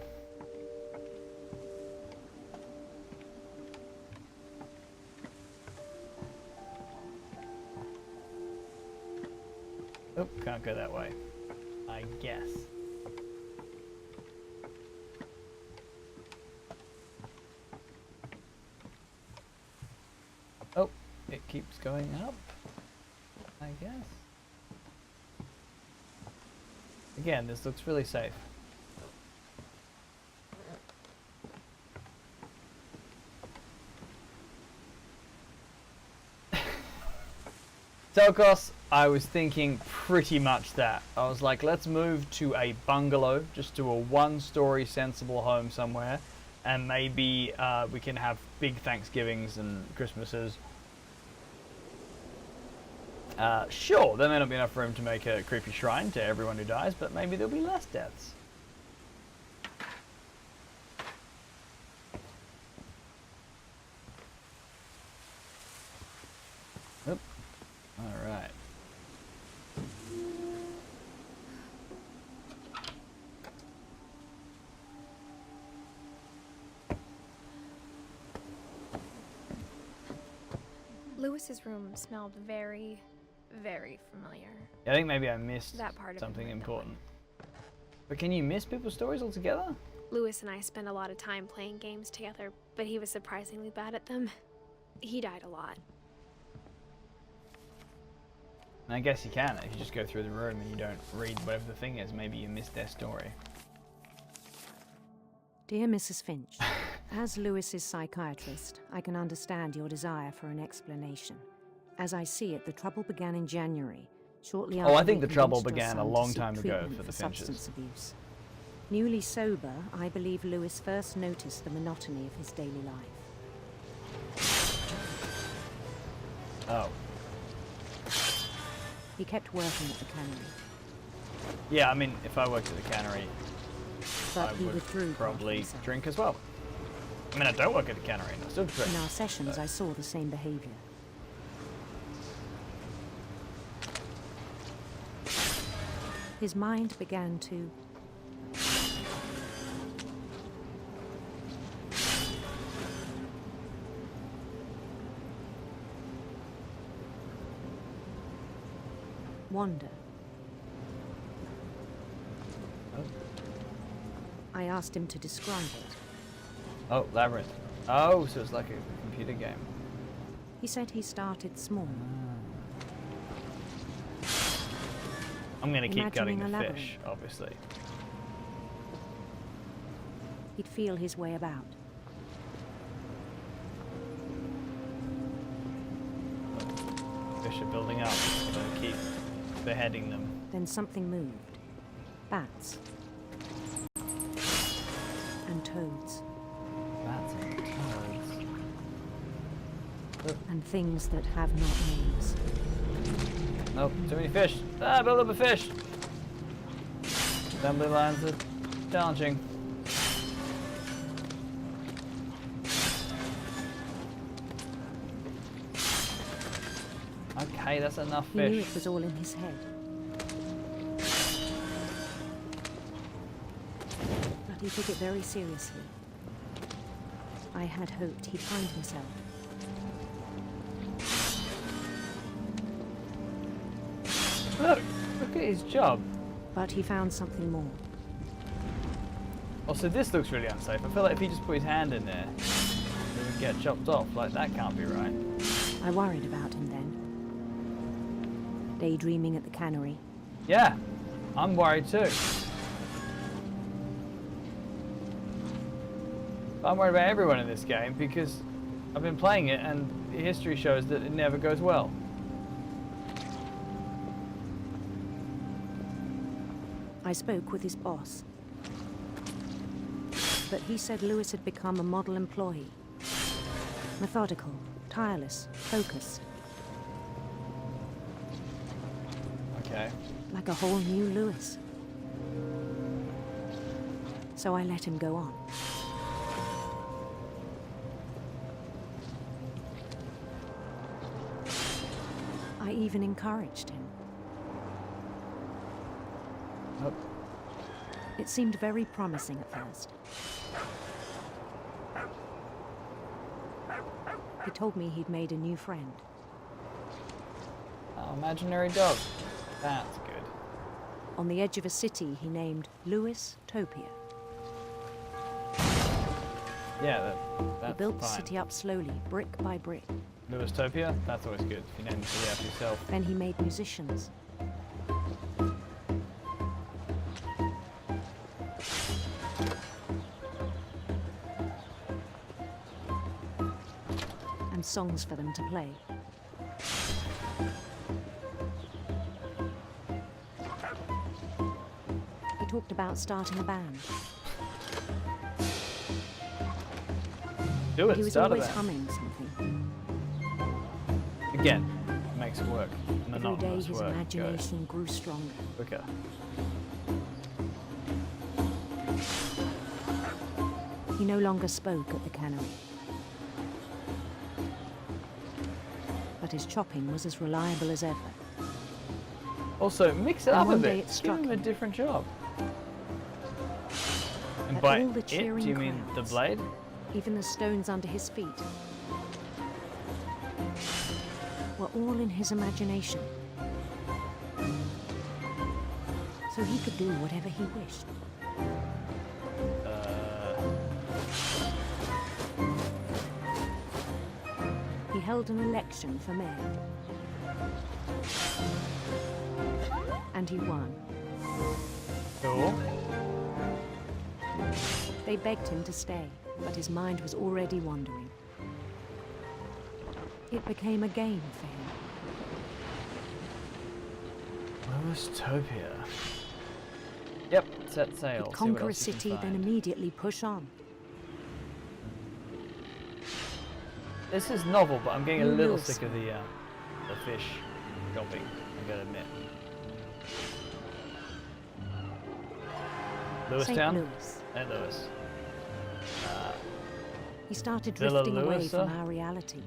Oh, can't go that way. I guess. Oh, it keeps going up, I guess. Again, this looks really safe. Telkos, I was thinking pretty much that. I was like, let's move to a bungalow, just to a one-story sensible home somewhere, and maybe we can have big Thanksgivings and Christmases. Sure, there may not be enough room to make a creepy shrine to everyone who dies, but maybe there'll be less deaths. Oop. All right. Lewis's room smelled very, very familiar. I think maybe I missed That part of it something went important. But can you miss people's stories altogether? Lewis and I spent a lot of time playing games together, but he was surprisingly bad at them. He died a lot. And I guess you can if you just go through the room and you don't read whatever the thing is. Maybe you missed their story. Dear Mrs. Finch, as Lewis's psychiatrist, I can understand your desire for an explanation. As I see it, the trouble began in January, shortly after Oh, I think we the trouble convinced your began a son to long seek time ago treatment for the substance Finches. abuse. Newly sober, I believe Lewis first noticed the monotony of his daily life. Oh. He kept working at the cannery, Yeah, I mean, if I worked at the cannery, but I he would withdrew part of probably himself. drink as well. I mean, I don't work at the cannery, and I still drink. In our sessions, I saw the same behavior. His mind began to wander. Oh. I asked him to describe it. Oh, Labyrinth. Oh, so it's like a computer game. He said he started small. I'm going to keep gutting Imagining the a fish, obviously. He'd feel his way about. Fish are building up, so keep beheading them. Then something moved. Bats. And toads. Bats and toads. And things that have not names. Nope, too many fish. Ah, build up a fish. Assembly lines are challenging. Hey, that's enough He knew fish. it was all in his head. But he took it very seriously. I had hoped he'd find himself. Look at his job. But he found something more. Also, this looks really unsafe. I feel like if he just put his hand in there, he would get chopped off. Like, that can't be right. I worried about him then. Daydreaming at the cannery. Yeah, I'm worried too. I'm worried about everyone in this game because I've been playing it and the history shows that it never goes well. I spoke with his boss. But he said Lewis had become a model employee. Methodical, tireless, focused. Okay. Like a whole new Lewis. So I let him go on. I even encouraged him. Nope. It seemed very promising at first. He told me he'd made a new friend. Oh, imaginary dog. That's good. On the edge of a city he named Lewis Topia. Yeah, that's He built the fine. city up slowly, brick by brick. Lewistopia? That's always good if you name the city after yourself. Then he made musicians. And songs for them to play. He talked about starting a band. Do it, He was start always it. humming something. Again, makes work. Every day Monotonous his work. imagination grew stronger. Go quicker. He no longer spoke at the cannery. But his chopping was as reliable as ever. Also, mix it And up a one bit. day it Give struck him a him. different job. And That by all the it, do cheering you mean the crowds, blade? even the stones under his feet, were all in his imagination. So he could do whatever he wished. He held an election for mayor. And he won. Cool. They begged him to stay, but his mind was already wandering. It became a game for him. Lewistopia. Yep, set sail. He'd see conquer what a else you can city, then find. immediately push on. This is novel, but I'm getting a New little Lewis. sick of the fish shopping, I gotta admit. St. Lewistown? Louis. St. Louis. He started Villa drifting away Lewisa? from our reality.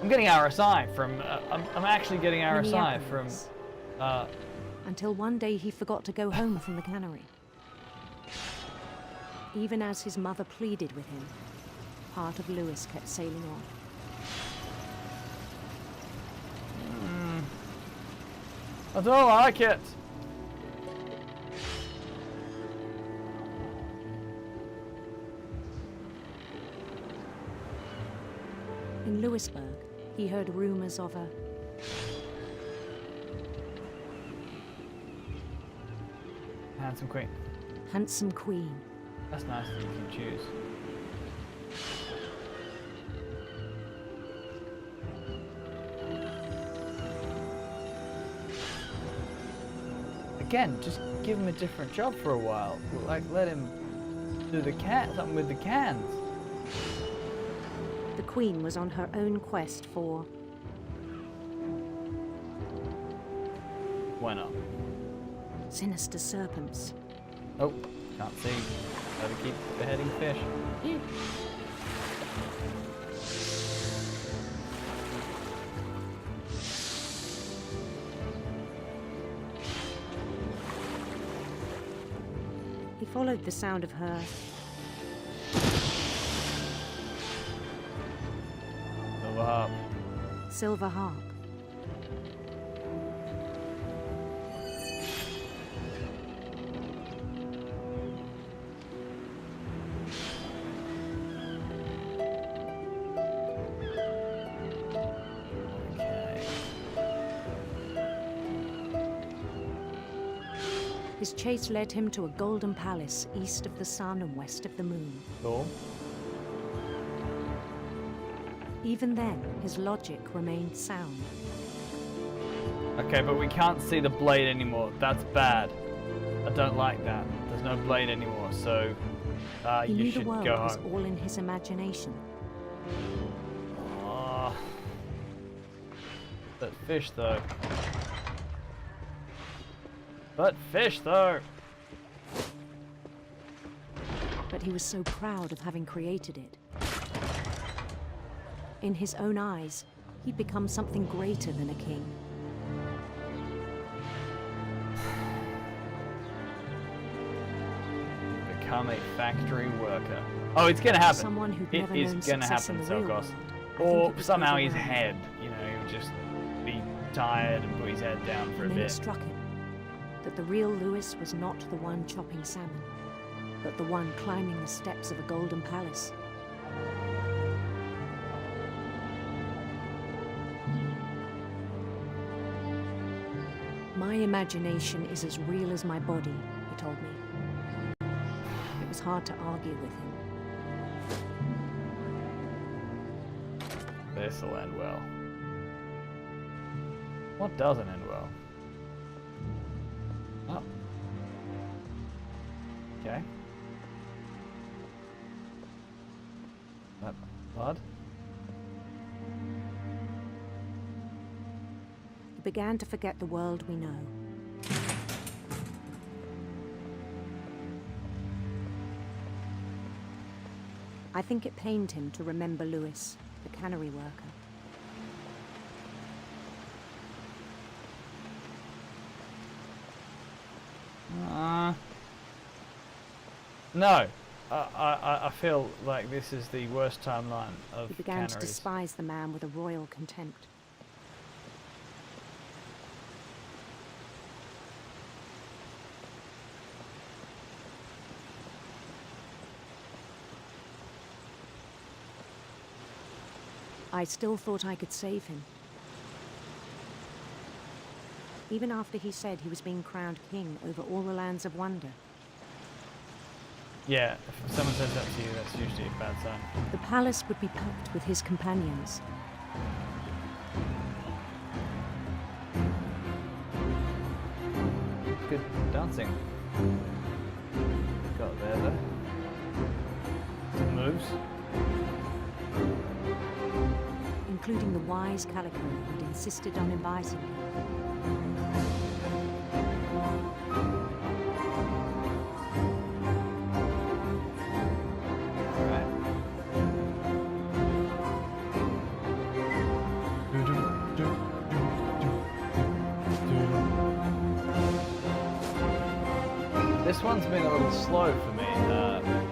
I'm getting RSI from. I'm actually getting RSI from. Minneapolis. Until one day he forgot to go home from the cannery. Even as his mother pleaded with him, part of Lewis kept sailing on. I don't like it. In Lewisburg, he heard rumors of a Handsome queen. handsome queen. That's nice that you can choose. Again, just give him a different job for a while. Like, let him do something with the cans. The queen was on her own quest for Why not? sinister serpents. Oh, can't see. Gotta keep beheading fish. He followed the sound of her Silver harp. silver harp. His chase led him to a golden palace east of the sun and west of the moon. Cool. Even then, his logic remained sound. Okay, but we can't see the blade anymore. That's bad. I don't like that. There's no blade anymore, so He you knew the should world go was home. all in his imagination. But fish though. But fish though. But he was so proud of having created it. In his own eyes, he'd become something greater than a king. Become a factory worker. Oh, it's gonna happen. Someone who'd It never is known gonna success happen, in the real Selkos. world. I think Or it was somehow his overwhelming. head, you know, he would just be tired and put his head down for And a then it bit. struck him that the real Lewis was not the one chopping salmon, but the one climbing the steps of a golden palace. My imagination is as real as my body, he told me. It was hard to argue with him. This'll end well. What doesn't end well? Oh. Okay. That blood? He began to forget the world we know. I think it pained him to remember Lewis, the cannery worker. No. I feel like this is the worst timeline of He began to canneries. despise the man with a royal contempt. I still thought I could save him. Even after he said he was being crowned king over all the lands of wonder. Yeah, if someone says that to you, that's usually a bad sign. The palace would be packed with his companions. Good dancing. Got there though. Some moves. Including the wise Calico who'd insisted on inviting him. This one's been a little slow for me.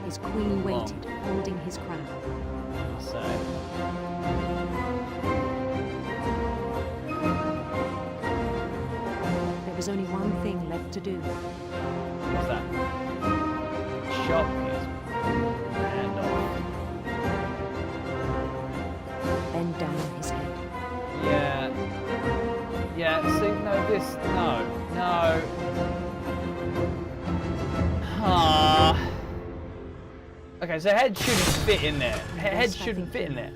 His queen long. waited, holding his crown. I'll say. There was only one thing left to do. What's that? Chop his hand off. Bend down his head. Yeah. Yeah, see, no, this, no. Ah. Okay, so head shouldn't fit in there. Head shouldn't fit in there.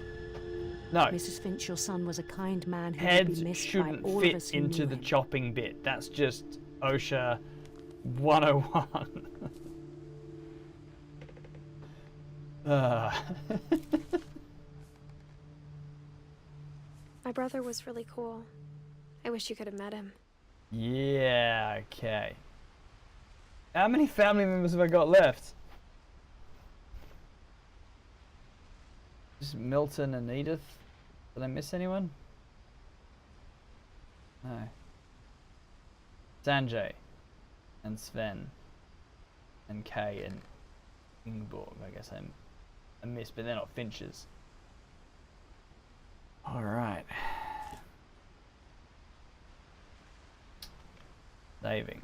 No. Mrs. Finch, your son was a kind man who would Heads be missed shouldn't by all of fit us who into knew the him. chopping bit. That's just OSHA 101. My brother was really cool. I wish you could have met him. Yeah, okay. How many family members have I got left? James, Milton, and Edith. Did I miss anyone? No. Sanjay, and Sven, and Kay, and Ingeborg. I guess I missed, but they're not Finches. All right. Saving.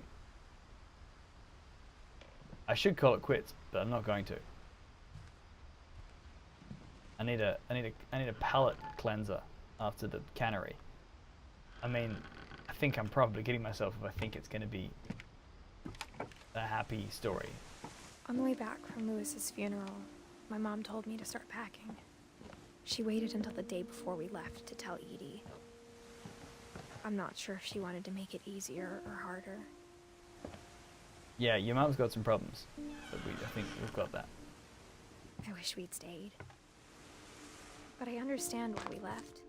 I should call it quits, but I'm not going to. I need a palate cleanser after the cannery. I mean, I think I'm probably kidding myself if I think it's going to be a happy story. On the way back from Lewis's funeral, my mom told me to start packing. She waited until the day before we left to tell Edie. I'm not sure if she wanted to make it easier or harder. Yeah, your mom's got some problems, but I think we've got that. I wish we'd stayed. But I understand why we left.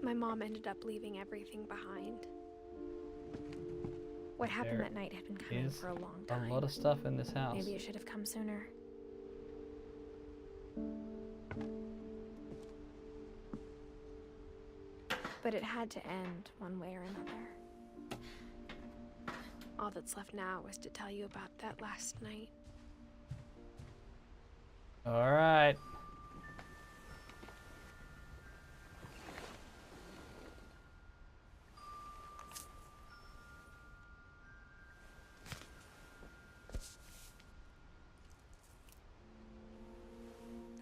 My mom ended up leaving everything behind. What happened that night had been coming for a long time. A lot of stuff in this house. Maybe it should have come sooner. But it had to end one way or another. All that's left now is to tell you about that last night. All right.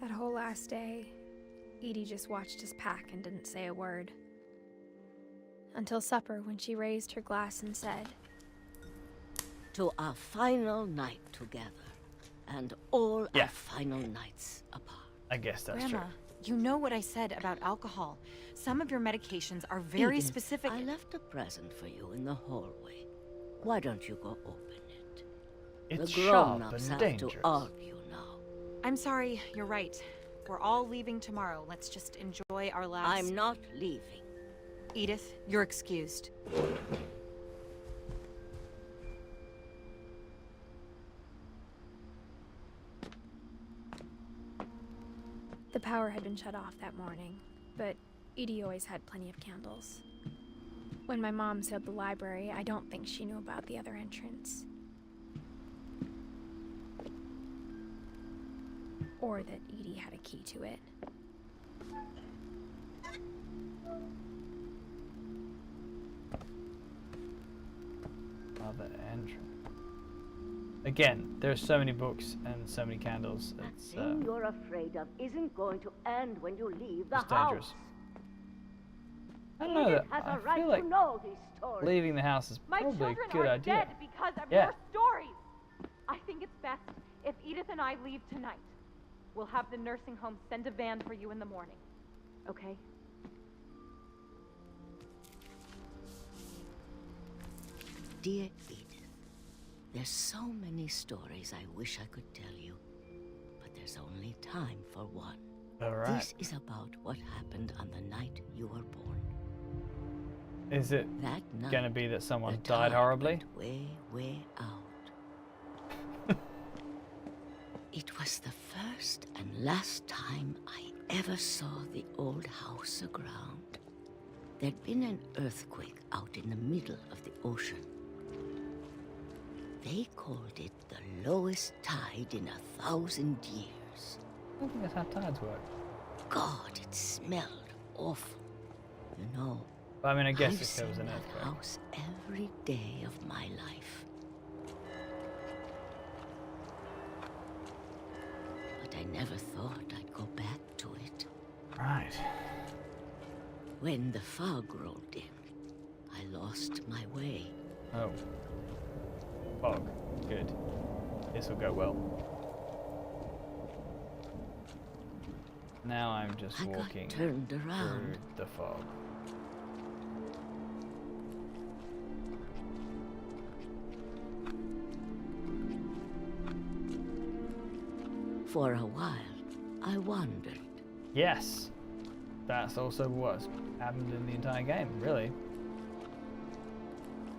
That whole last day, Edie just watched us pack and didn't say a word. Until supper, when she raised her glass and said, "To our final night together, and all our final nights apart." I guess that's Grandma, true. you know what I said about alcohol. Some of your medications are very Edith, specific. I left a present for you in the hallway. Why don't you go open it? It's the sharp grown-ups and have dangerous. to argue now. I'm sorry, you're right. We're all leaving tomorrow. Let's just enjoy our last... I'm not leaving. Edith, you're excused. The power had been shut off that morning, but Edie always had plenty of candles. When my mom sealed the library, I don't think she knew about the other entrance. Or that Edie had a key to it. Other entrance. Again, there's so many books and so many candles. It's That thing you're afraid of isn't going to end when you leave the it's house. dangerous. I don't know. Edith has I a right feel like to know these stories. leaving the house is My probably a children good are idea. dead because of Yeah. your stories. I think it's best if Edith and I leave tonight. We'll have the nursing home send a van for you in the morning. Okay? Dear Edith, there's so many stories I wish I could tell you, but there's only time for one. All right. This is about what happened on the night you were born. Is it That night, gonna be that someone the died tide horribly? went way, way out. It was the first and last time I ever saw the old house aground. There'd been an earthquake out in the middle of the ocean. They called it the lowest tide in 1,000 years. I don't think that's how tides work. God, it smelled awful. You know, But I mean, I guess I've if there was seen an that earthquake. house every day of my life. But I never thought I'd go back to it. Right. When the fog rolled in, I lost my way. Oh. Fog. Good. This will go well. Now I'm just I got walking turned through around. the fog. For a while, I wandered. Yes. That's also what happened in the entire game, really.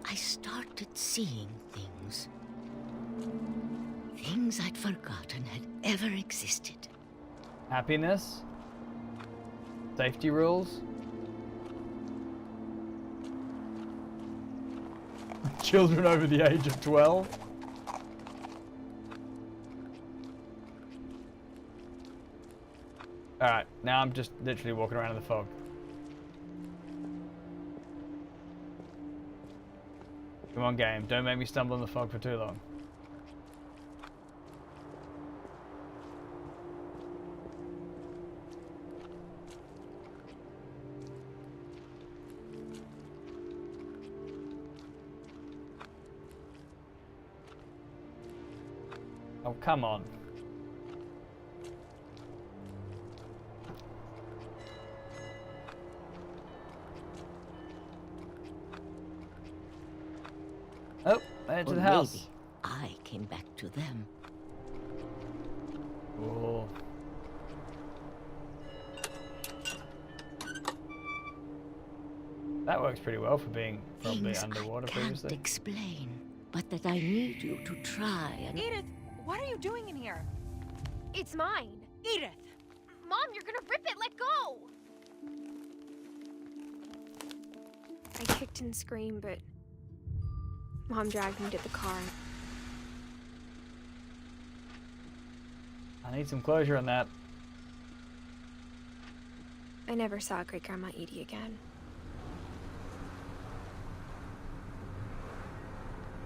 I I started seeing things. Things I'd forgotten had ever existed. Happiness? Safety rules? Children over the age of 12? Alright, now I'm just literally walking around in the fog. Come on, game. Don't make me stumble in the fog for too long. Oh, come on. Oh, I to the house. Maybe I came back to them. Cool. That works pretty well for being probably Things underwater I can't previously. explain, but that I need you to try and... Edith, what are you doing in here? It's mine. Edith! Mom, you're gonna rip it! Let go! I kicked and screamed, but Mom dragged me to the car. I need some closure on that. I never saw Great Grandma Edie again.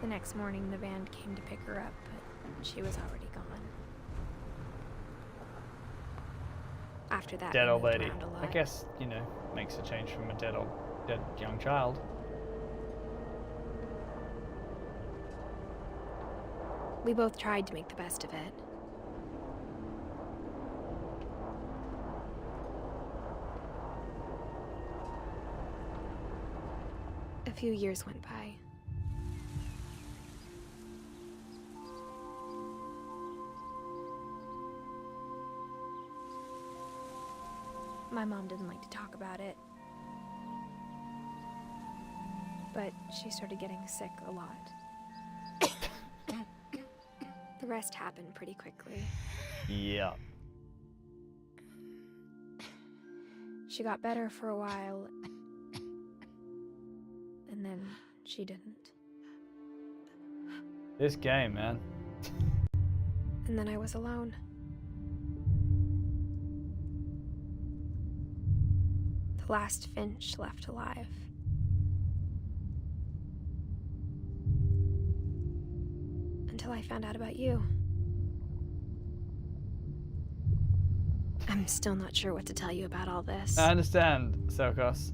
The next morning, the van came to pick her up, but she was already gone. After that, Dead we old moved lady. around a lot. I guess, you know, makes a change from a dead young child. We both tried to make the best of it. A few years went by. My mom didn't like to talk about it. But she started getting sick a lot. The rest happened pretty quickly. Yeah. She got better for a while, and then she didn't. This game, man. And then I was alone. The last Finch left alive. Until I found out about you. I'm still not sure what to tell you about all this. I understand, Selkos.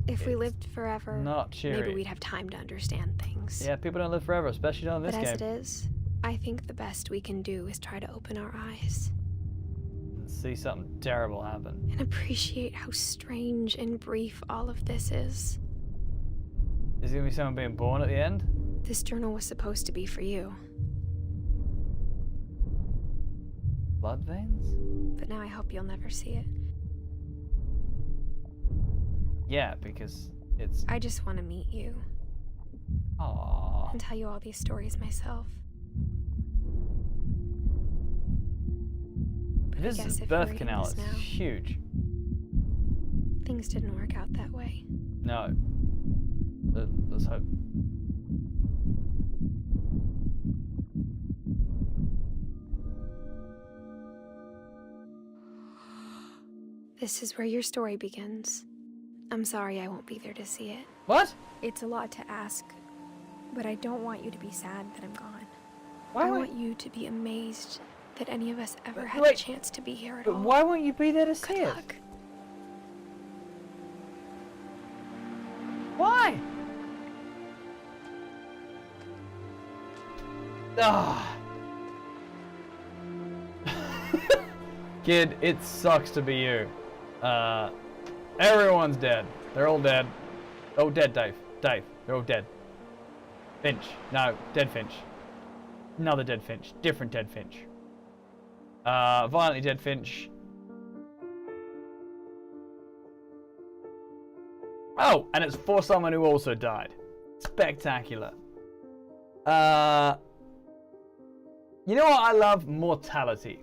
If we lived forever, not cheery. maybe we'd have time to understand things. Yeah, people don't live forever, especially not in this But game. as it is, I think the best we can do is try to open our eyes. And see something terrible happen. And appreciate how strange and brief all of this is. Is there gonna be someone being born at the end? This journal was supposed to be for you. Blood veins? But now I hope you'll never see it. Yeah, because it's... I just want to meet you. Aww. And tell you all these stories myself. But This I guess is if birth you're canal. reading It's this now, huge. things didn't work out that way. No. Let's hope. This is where your story begins. I'm sorry I won't be there to see it. What? It's a lot to ask, but I don't want you to be sad that I'm gone. Why I won't- want you to be amazed that any of us ever But had wait, a chance to be here at But all. why won't you be there to see Good it? luck. Why? Ah. Kid, it sucks to be you. Everyone's dead. They're all dead. Oh, dead, Dave. Dave, they're all dead. Finch. No, dead Finch. Another dead Finch. Different dead Finch. Violently dead Finch. Oh, and it's for someone who also died. Spectacular. You know what I love? Mortality.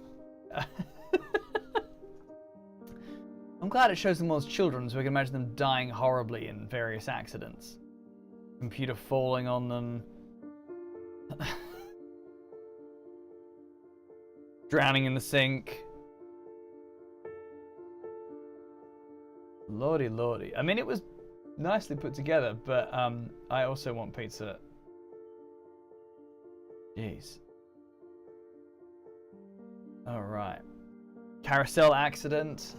I'm glad it shows them all as children, so we can imagine them dying horribly in various accidents. Computer falling on them. Drowning in the sink. Lordy, lordy. I mean, it was nicely put together, but I also want pizza. Jeez. Alright. Carousel accident.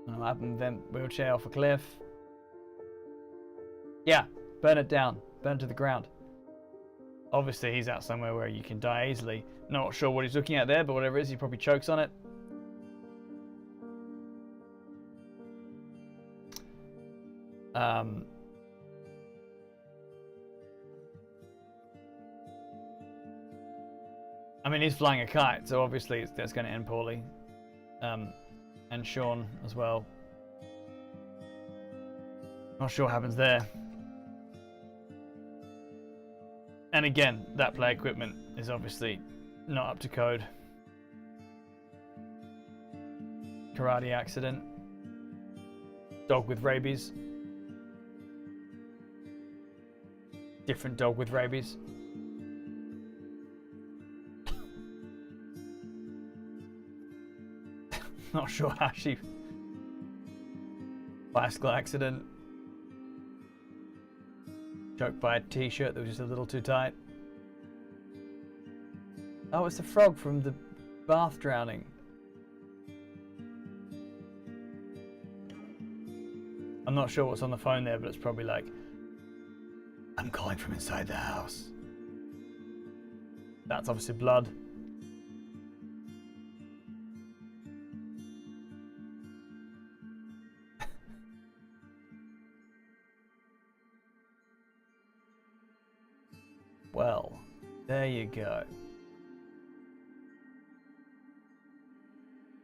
What happened? Vent wheelchair off a cliff. Yeah, burn it down. Burn it to the ground. Obviously, he's out somewhere where you can die easily. Not sure what he's looking at there, but whatever it is, he probably chokes on it. I mean, he's flying a kite, so obviously that's going to end poorly. And Sean as well. Not sure what happens there. And again, that play equipment is obviously not up to code. Karate accident. Dog with rabies. Different dog with rabies. Not sure how she... Bicycle accident. Choked by a t-shirt that was just a little too tight. Oh, it's the frog from the bath drowning. I'm not sure what's on the phone there, but it's probably like, I'm calling from inside the house. That's obviously blood. Well, there you go.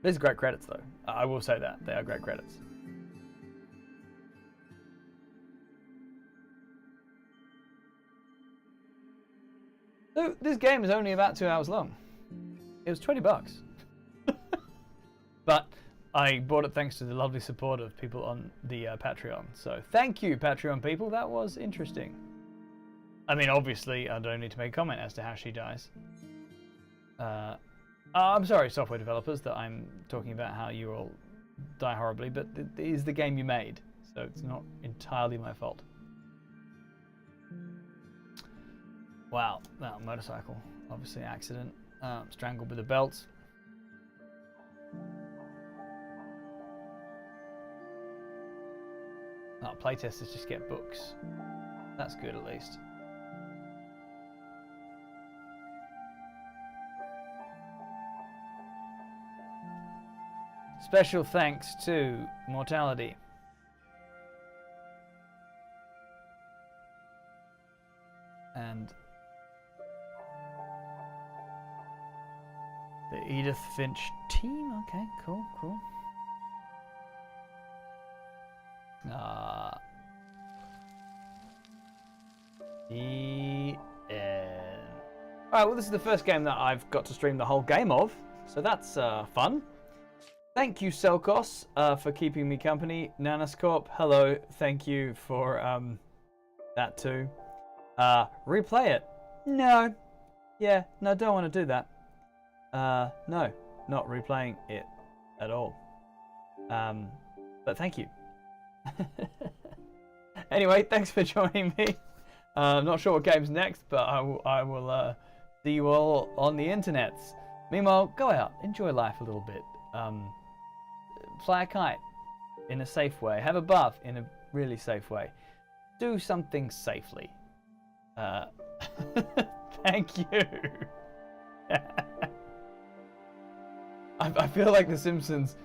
These are great credits, though. I will say that. They are great credits. So, this game is only about 2 hours long. It was $20. But I bought it thanks to the lovely support of people on the Patreon. So, thank you, Patreon people. That was interesting. I mean, obviously, I don't need to make a comment as to how she dies. I'm sorry, software developers, that I'm talking about how you all die horribly, but it is the game you made, so it's not entirely my fault. Wow, that motorcycle, obviously accident. Strangled with a belt. Oh, playtesters just get books. That's good, at least. Special thanks to Mortality. And the Edith Finch team. Okay, cool, cool. The end. Alright, well, this is the first game that I've got to stream the whole game of, so that's fun. Thank you, Selkos, for keeping me company. Nanascorp, hello. Thank you for that too. Replay it? No. Yeah, no, don't want to do that. No, not replaying it at all. But thank you. Anyway, thanks for joining me. I'm not sure what game's next, but I will see you all on the internets. Meanwhile, go out, enjoy life a little bit. Fly a kite in a safe way. Have a bath in a really safe way. Do something safely. Thank you. I feel like The Simpsons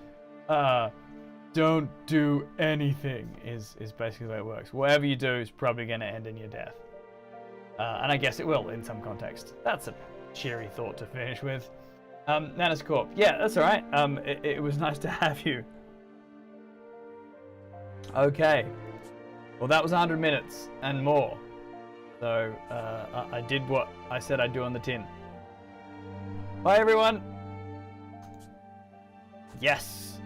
don't do anything is basically the way it works. Whatever you do is probably going to end in your death. And I guess it will in some context. That's a cheery thought to finish with. Nana's Corp. Yeah, that's alright. It was nice to have you. Okay. Well, that was 100 minutes and more. So, I did what I said I'd do on the tin. Bye, everyone. Yes.